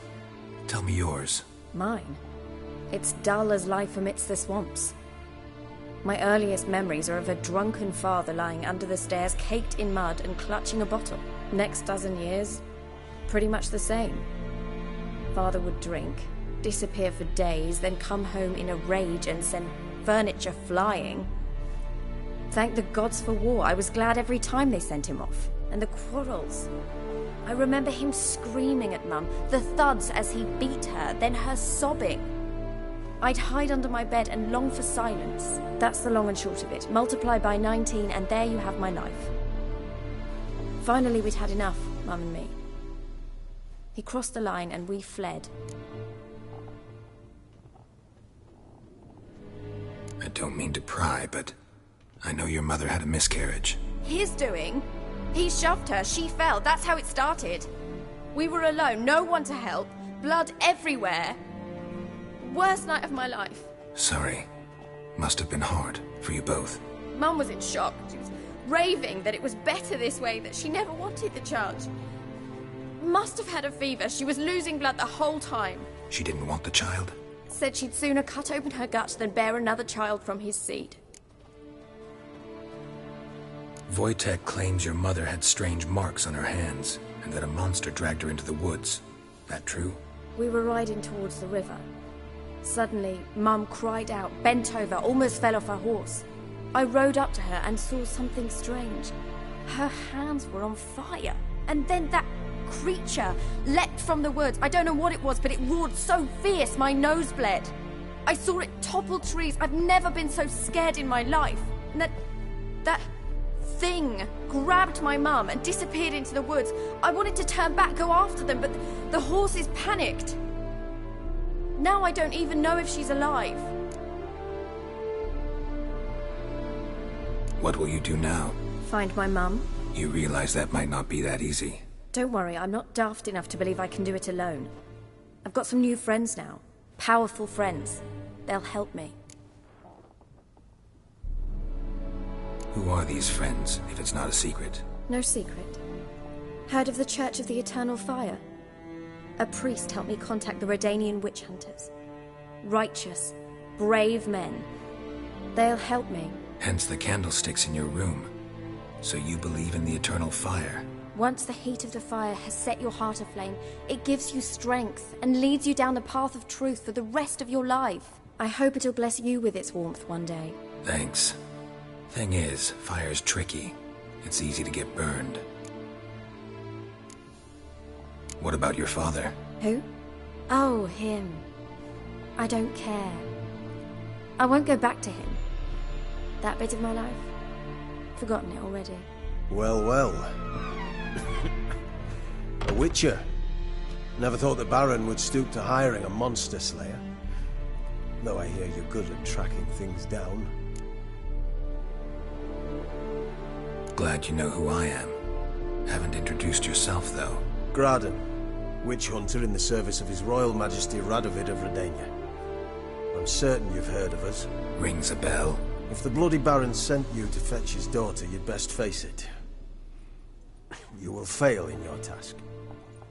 Tell me yours. Mine? It's dull as life amidst the swamps. My earliest memories are of a drunken father lying under the stairs, caked in mud and clutching a bottle. Next dozen years, pretty much the same. Father would drink, disappear for days, then come home in a rage and send furniture flying. Thank the gods for war. I was glad every time they sent him off. And the quarrels. I remember him screaming at Mum, the thuds as he beat her, then her sobbing. I'd hide under my bed and long for silence. That's the long and short of it. Multiply by 19 and there you have my life. Finally we'd had enough, Mum and me. He crossed the line and we fled. I don't mean to pry, but I know your mother had a miscarriage. His doing? He shoved her, she fell, that's how it started. We were alone, no one to help, blood everywhere. Worst night of my life. Sorry. Must have been hard for you both. Mum was in shock. She was raving that it was better this way, that she never wanted the child. Must have had a fever. She was losing blood the whole time. She didn't want the child? Said she'd sooner cut open her gut than bear another child from his seed. Wojtek claims your mother had strange marks on her hands, and that a monster dragged her into the woods. That true? We were riding towards the river. Suddenly, Mum cried out, bent over, almost fell off her horse. I rode up to her and saw something strange. Her hands were on fire. And then that creature leapt from the woods. I don't know what it was, but it roared so fierce my nose bled. I saw it topple trees. I've never been so scared in my life. And that thing grabbed my mum and disappeared into the woods. I wanted to turn back, go after them, but the horses panicked. Now I don't even know if she's alive. What will you do now? Find my mum. You realize that might not be that easy. Don't worry, I'm not daft enough to believe I can do it alone. I've got some new friends now. Powerful friends. They'll help me. Who are these friends, if it's not a secret? No secret. Heard of the Church of the Eternal Fire? A priest helped me contact the Redanian witch hunters. Righteous, brave men. They'll help me. Hence the candlesticks in your room. So you believe in the eternal fire? Once the heat of the fire has set your heart aflame, it gives you strength and leads you down the path of truth for the rest of your life. I hope it'll bless you with its warmth one day. Thanks. Thing is, fire's tricky. It's easy to get burned. What about your father? Who? Oh, him. I don't care. I won't go back to him. That bit of my life? Forgotten it already. Well, well. A witcher. Never thought the Baron would stoop to hiring a monster slayer. Though I hear you're good at tracking things down. Glad you know who I am. Haven't introduced yourself, though. Graden, witch hunter in the service of His Royal Majesty Radovid of Redania. I'm certain you've heard of us. Rings a bell. If the Bloody Baron sent you to fetch his daughter, you'd best face it. You will fail in your task.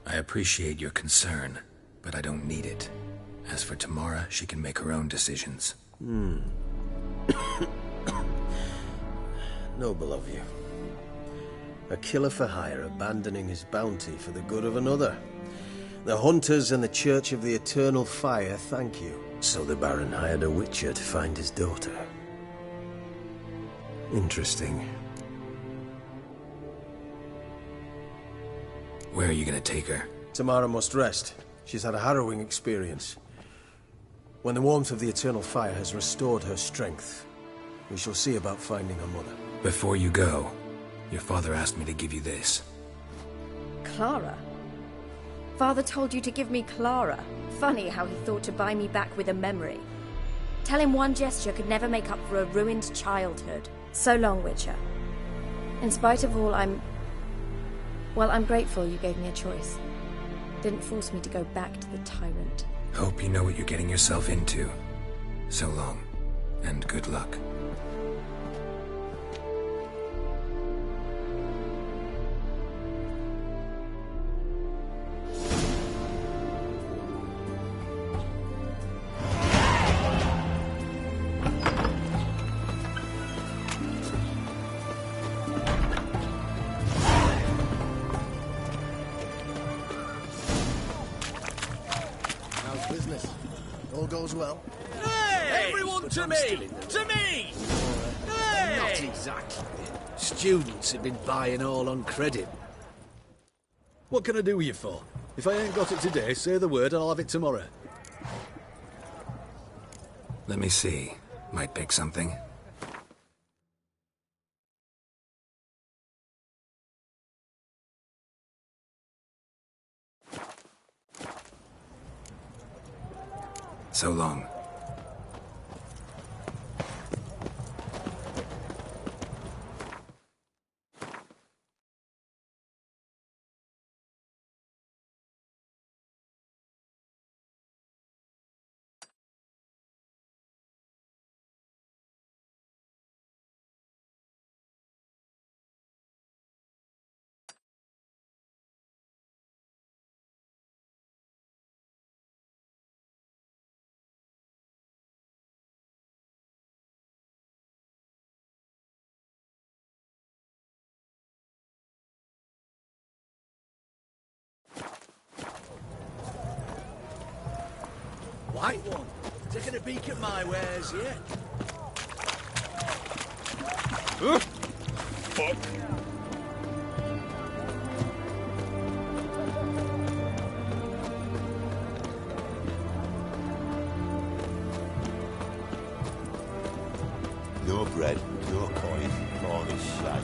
I appreciate your concern, but I don't need it. As for Tamara, she can make her own decisions. Noble of you. A killer for hire abandoning his bounty for the good of another. The hunters and the Church of the Eternal Fire thank you. So the Baron hired a witcher to find his daughter. Interesting. Where are you gonna take her? Tamara must rest. She's had a harrowing experience. When the warmth of the Eternal Fire has restored her strength, we shall see about finding her mother. Before you go, your father asked me to give you this. Clara? Father told you to give me Clara. Funny how he thought to buy me back with a memory. Tell him one gesture could never make up for a ruined childhood. So long, Witcher. In spite of all, I'm grateful you gave me a choice. Didn't force me to go back to the tyrant. Hope you know what you're getting yourself into. So long, and good luck. Well. Hey! Everyone to me! To me! Hey! Not exactly. Students have been buying all on credit. What can I do with you for? If I ain't got it today, say the word and I'll have it tomorrow. Let me see. Might pick something. So long. White one, taking a peek at my wares yet? Fuck. No bread, no coin, all this shite.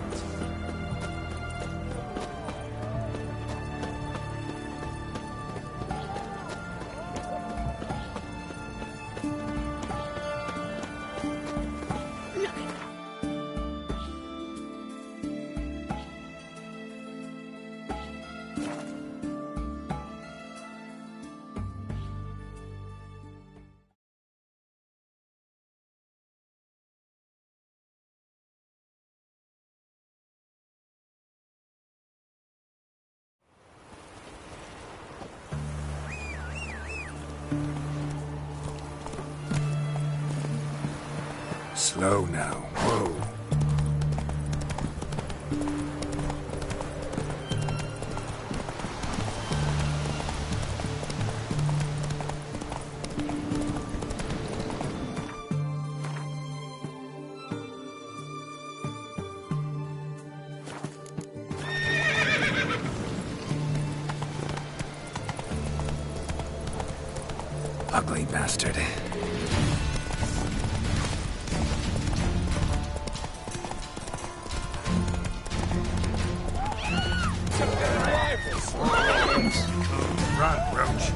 Slow now. Whoa. Ugly bastard. Run, Roach.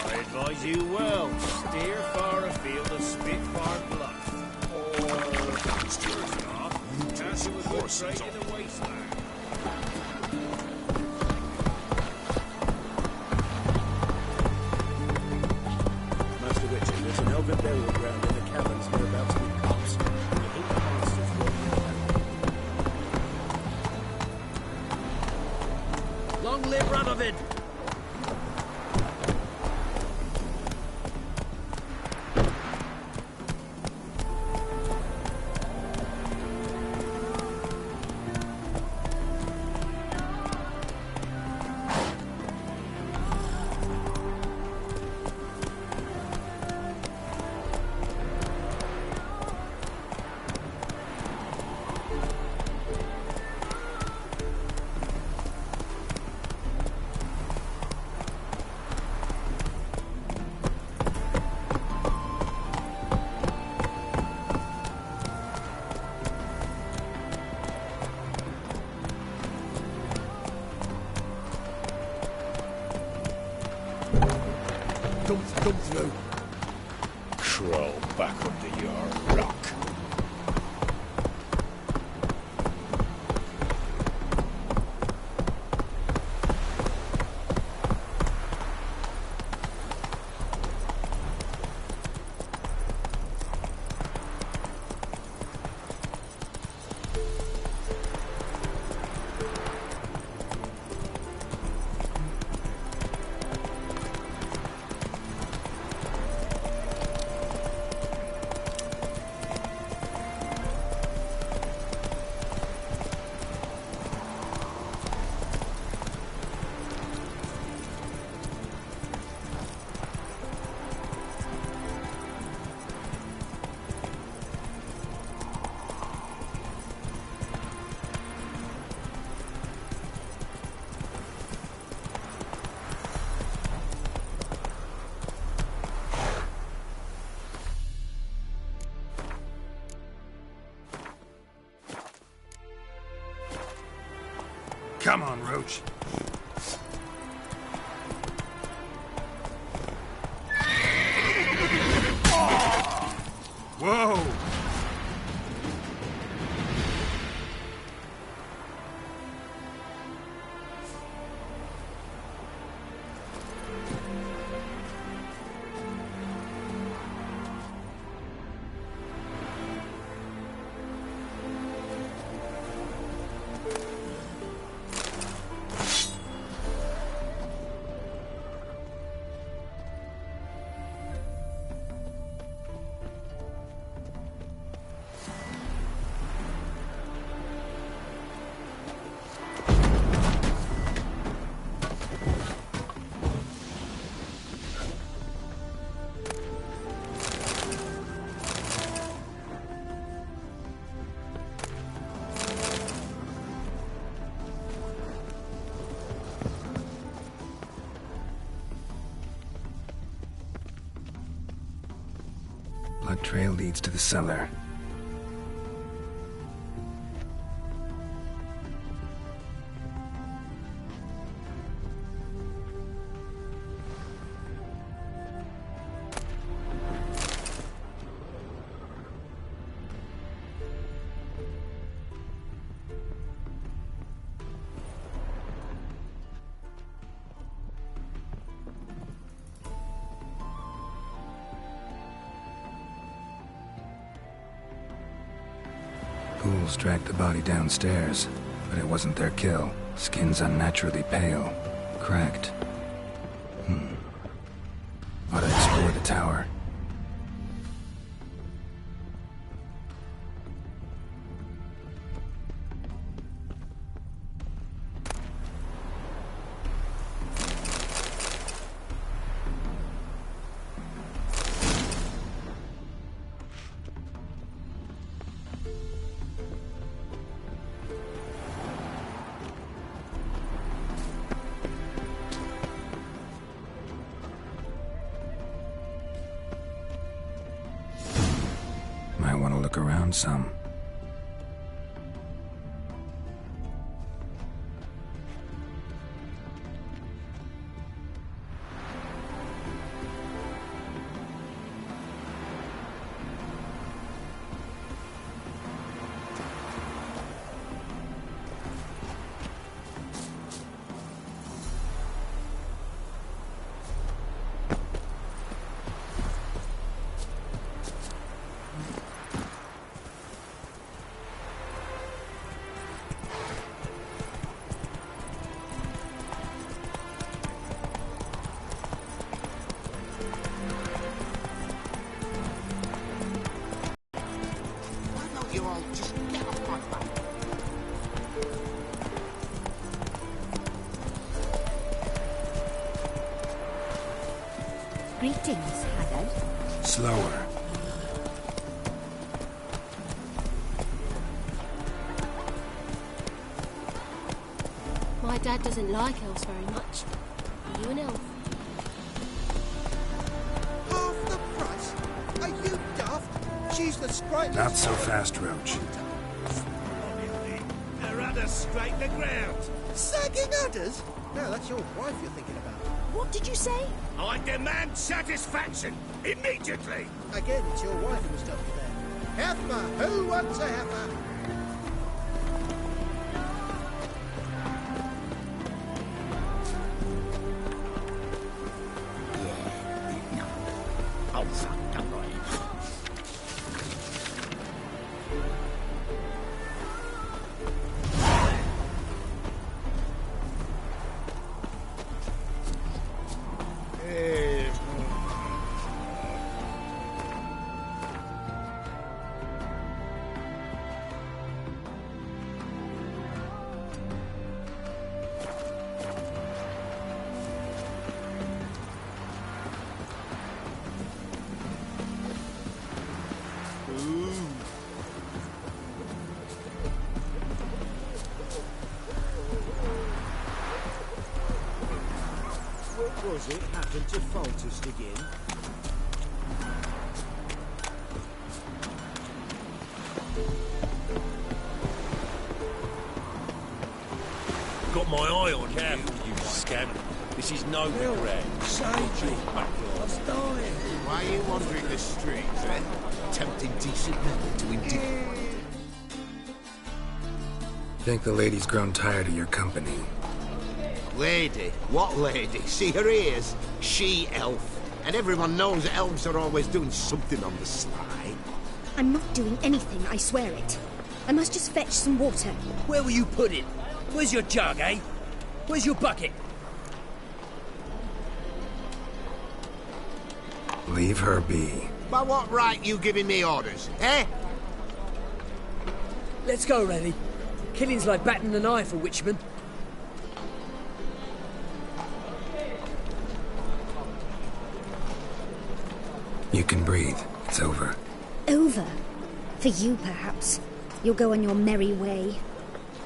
I advise you well. Steer far afield of Spitfire Bluff. Or pass you a good trade in the wasteland. Master Witcher, there's an elven burial ground in the caverns hereabouts in the copse. The eight monsters roaming. Long live Radovid! come through. Crawl back under your rock. Come on, Roach. Whoa! Blood trail leads to the cellar. Ghouls dragged the body downstairs, but it wasn't their kill. Skin's unnaturally pale, cracked. Ought to explore the tower. Might want to look around some. You all just get off my back. Greetings, Haggard. Slower. My dad doesn't like elves very much. Are you an elf? Half the price? Are you daft? She's the sprightliest... Not so fast, Roach. Her udder's straight the ground. Sagging udders? No, that's your wife you're thinking about. What did you say? I demand satisfaction immediately. Again, it's your wife who was done with there. Heifer! Who wants a heifer? Oh, fuck, don't worry. What was it happened to Foltest again? Got my eye on you scamp. This is no regret. Save me. I was dying. Why are you wandering the streets, eh? Tempting decent men to indifference. Think the lady's grown tired of your company. Lady? What lady? See her ears? She-elf. And everyone knows elves are always doing something on the sly. I'm not doing anything, I swear it. I must just fetch some water. Where will you put it? Where's your jug, eh? Where's your bucket? Leave her be. By what right you giving me orders, eh? Let's go, Rennie. Killing's like batting an eye for witchmen. You can breathe. It's over. Over? For you, perhaps. You'll go on your merry way.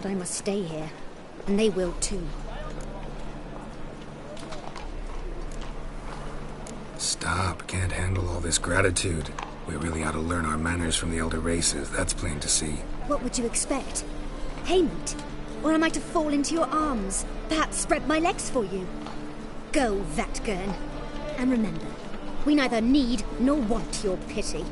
But I must stay here. And they will too. Stop. Can't handle all this gratitude. We really ought to learn our manners from the elder races. That's plain to see. What would you expect? Payment? Or am I to fall into your arms? Perhaps spread my legs for you? Go, Vatgern. And remember, we neither need nor want your pity.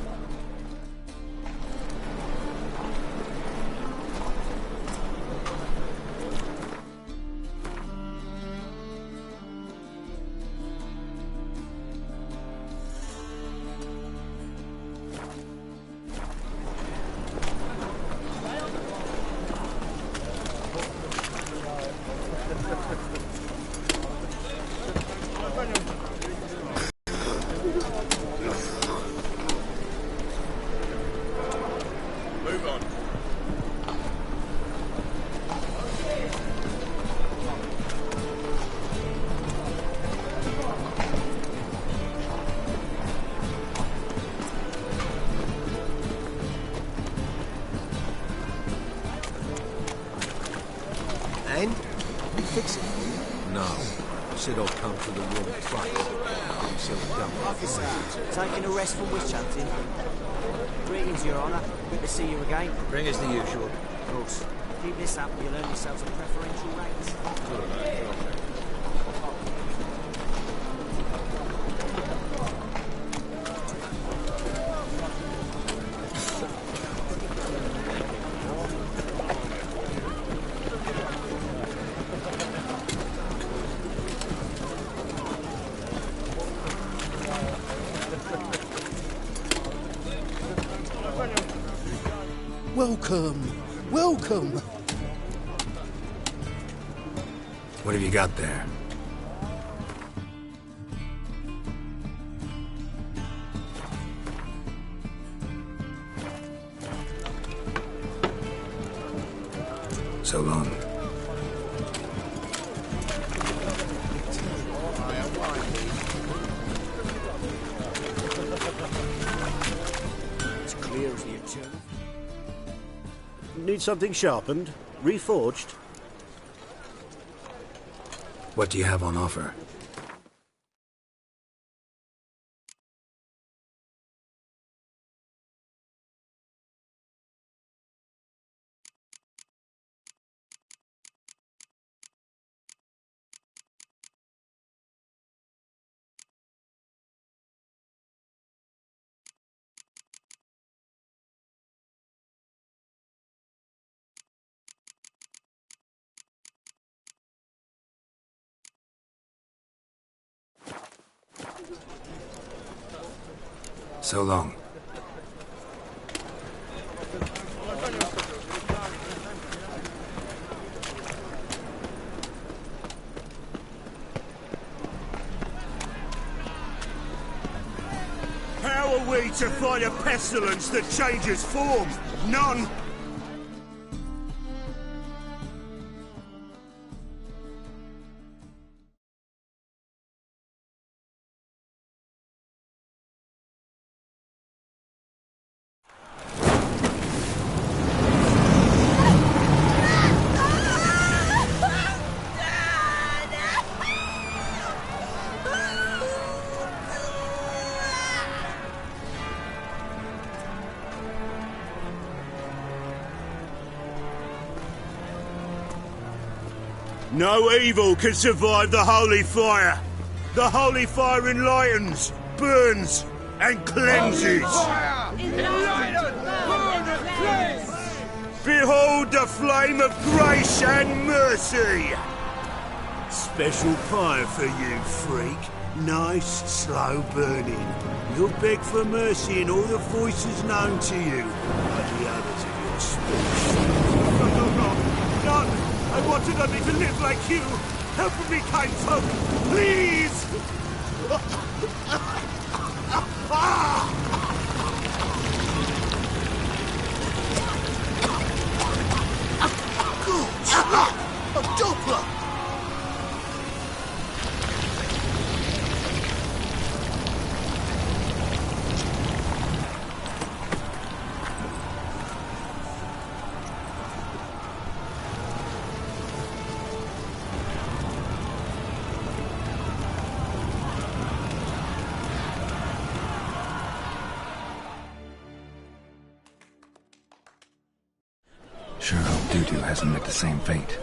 Move on. And? You fix it? No. Said I'll come for the wrong price. Officer, taking a rest from witch hunting. Greetings, Your Honour. Good to see you again. Bring us the usual. Of course. Keep this up, you'll earn yourselves a preferential rate. Welcome. Welcome. What have you got there? So long. It's clear as the eternal. Need something sharpened? Reforged? What do you have on offer? So long. How are we to fight a pestilence that changes form? None! No evil can survive the holy fire. The holy fire enlightens, burns, and cleanses. Behold the flame of grace and mercy. Special fire for you, freak. Nice, slow burning. You'll beg for mercy in all the voices known to you, like the others of your species. None! I wanted only to live like you! Help me, kind folk! Please! A Doppler! Sure hope Dudu hasn't met the same fate.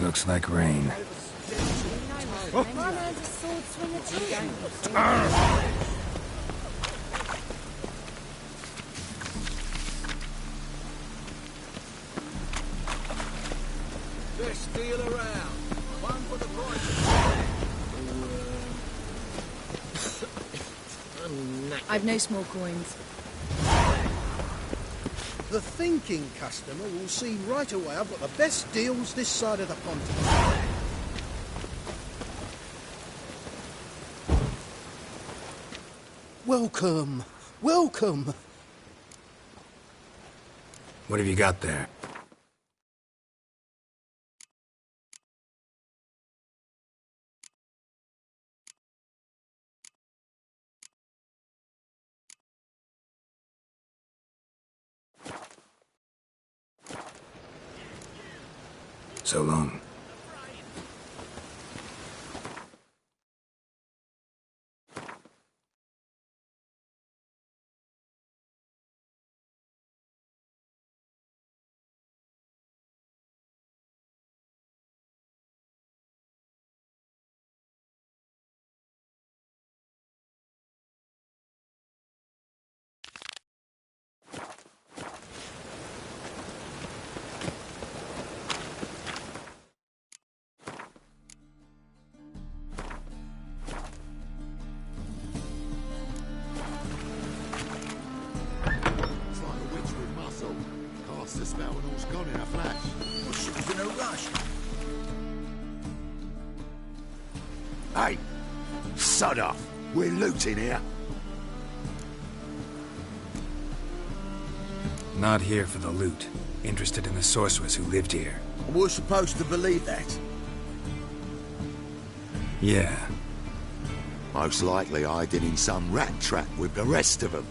Looks like rain. Best deal around. One for the price. I've no small coins. The thinking customer will see right away I've got the best deals this side of the pond. Welcome, welcome. What have you got there? So long. The spell and all's gone in a flash. Well, she was in a rush. Hey, sod off. We're looting here. Not here for the loot. Interested in the sorceress who lived here. We're supposed to believe that. Yeah. Most likely hiding in some rat trap with the rest of them.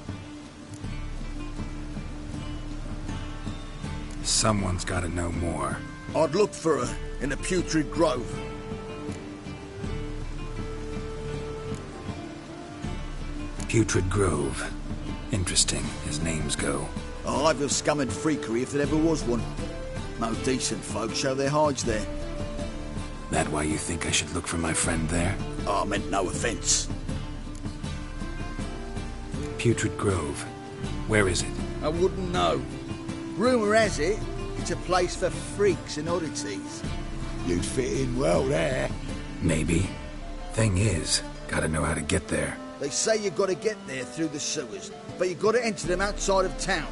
Someone's gotta know more. I'd look for her in the Putrid Grove. Putrid Grove. Interesting, as names go. A hive of scum and freakery if there ever was one. No decent folk show their hides there. That why you think I should look for my friend there? Oh, I meant no offence. Putrid Grove. Where is it? I wouldn't know. Rumour has it, it's a place for freaks and oddities. You'd fit in well there. Maybe. Thing is, gotta know how to get there. They say you gotta get there through the sewers, but you gotta enter them outside of town.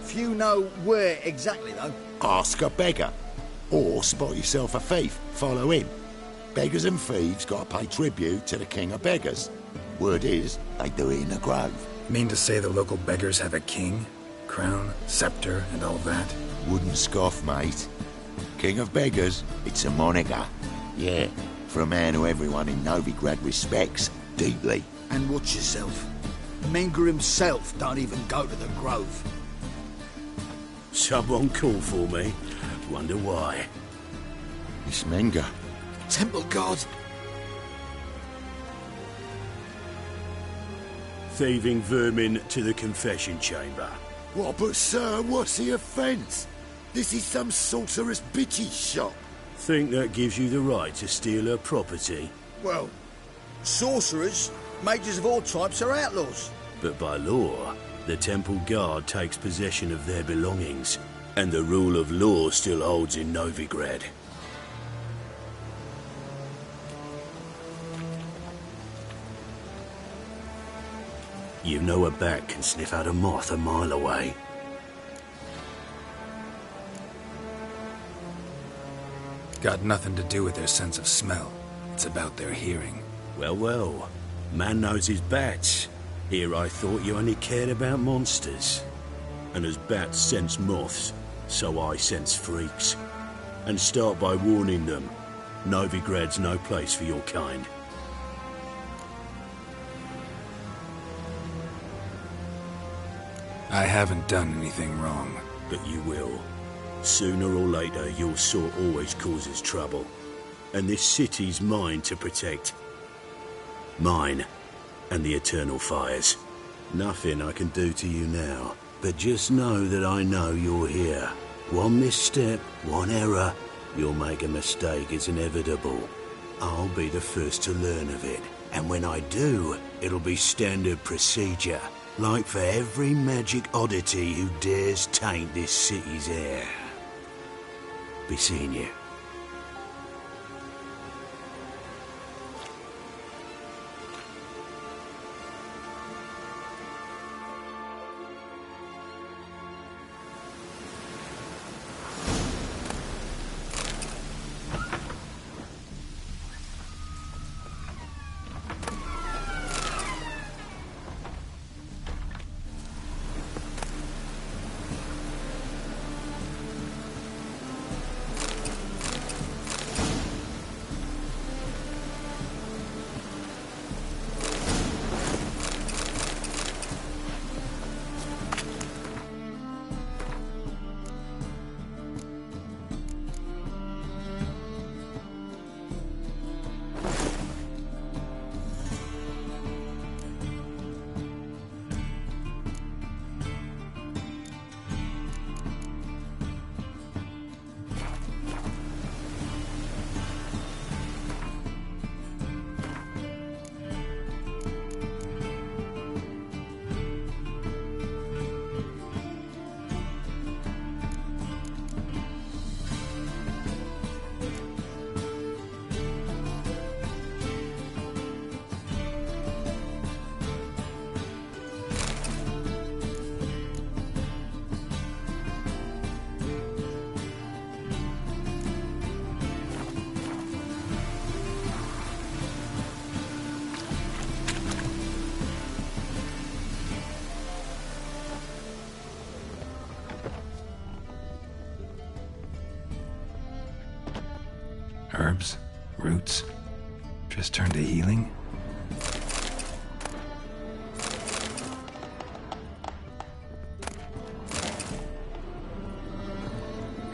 Few know where exactly, though. Ask a beggar. Or spot yourself a thief. Follow him. Beggars and thieves gotta pay tribute to the king of beggars. Word is, they do it in the grove. Mean to say the local beggars have a king? Crown, scepter, and all that? Wouldn't scoff, mate. King of beggars, it's a moniker. Yeah, for a man who everyone in Novigrad respects deeply. And watch yourself. Menger himself don't even go to the grove. Someone called for me. Wonder why. It's Menger. Temple God. Thieving vermin to the confession chamber. What, but sir, what's the offence? This is some sorcerer's bitch's shop. Think that gives you the right to steal her property? Well, sorcerers, mages of all types are outlaws. But by law, the temple guard takes possession of their belongings, and the rule of law still holds in Novigrad. You know a bat can sniff out a moth a mile away. Got nothing to do with their sense of smell. It's about their hearing. Well, well. Man knows his bats. Here I thought you only cared about monsters. And as bats sense moths, so I sense freaks. And start by warning them. Novigrad's no place for your kind. I haven't done anything wrong. But you will. Sooner or later, your sort always causes trouble. And this city's mine to protect. Mine. And the Eternal Fires. Nothing I can do to you now. But just know that I know you're here. One misstep, one error. You'll make a mistake, it's inevitable. I'll be the first to learn of it. And when I do, it'll be standard procedure. Like for every magic oddity who dares taint this city's air. Be seeing you. Herbs? Roots? Just turn to healing?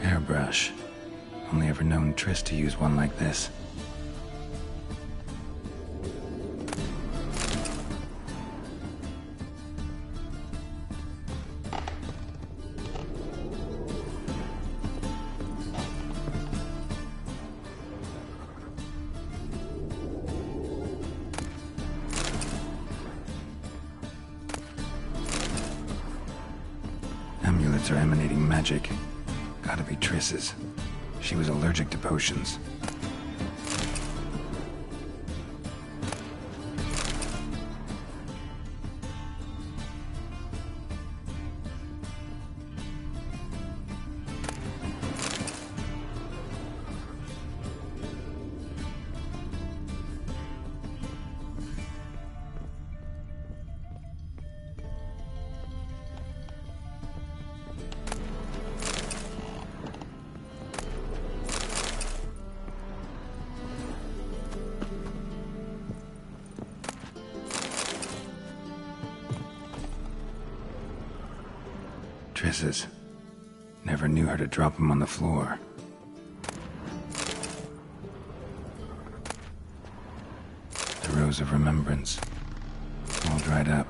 Hairbrush. Only ever known Triss to use one like this. Amulets are emanating magic. Gotta be Triss's. She was allergic to potions. Chris's. Never knew her to drop them on the floor. The rose of remembrance. All dried up.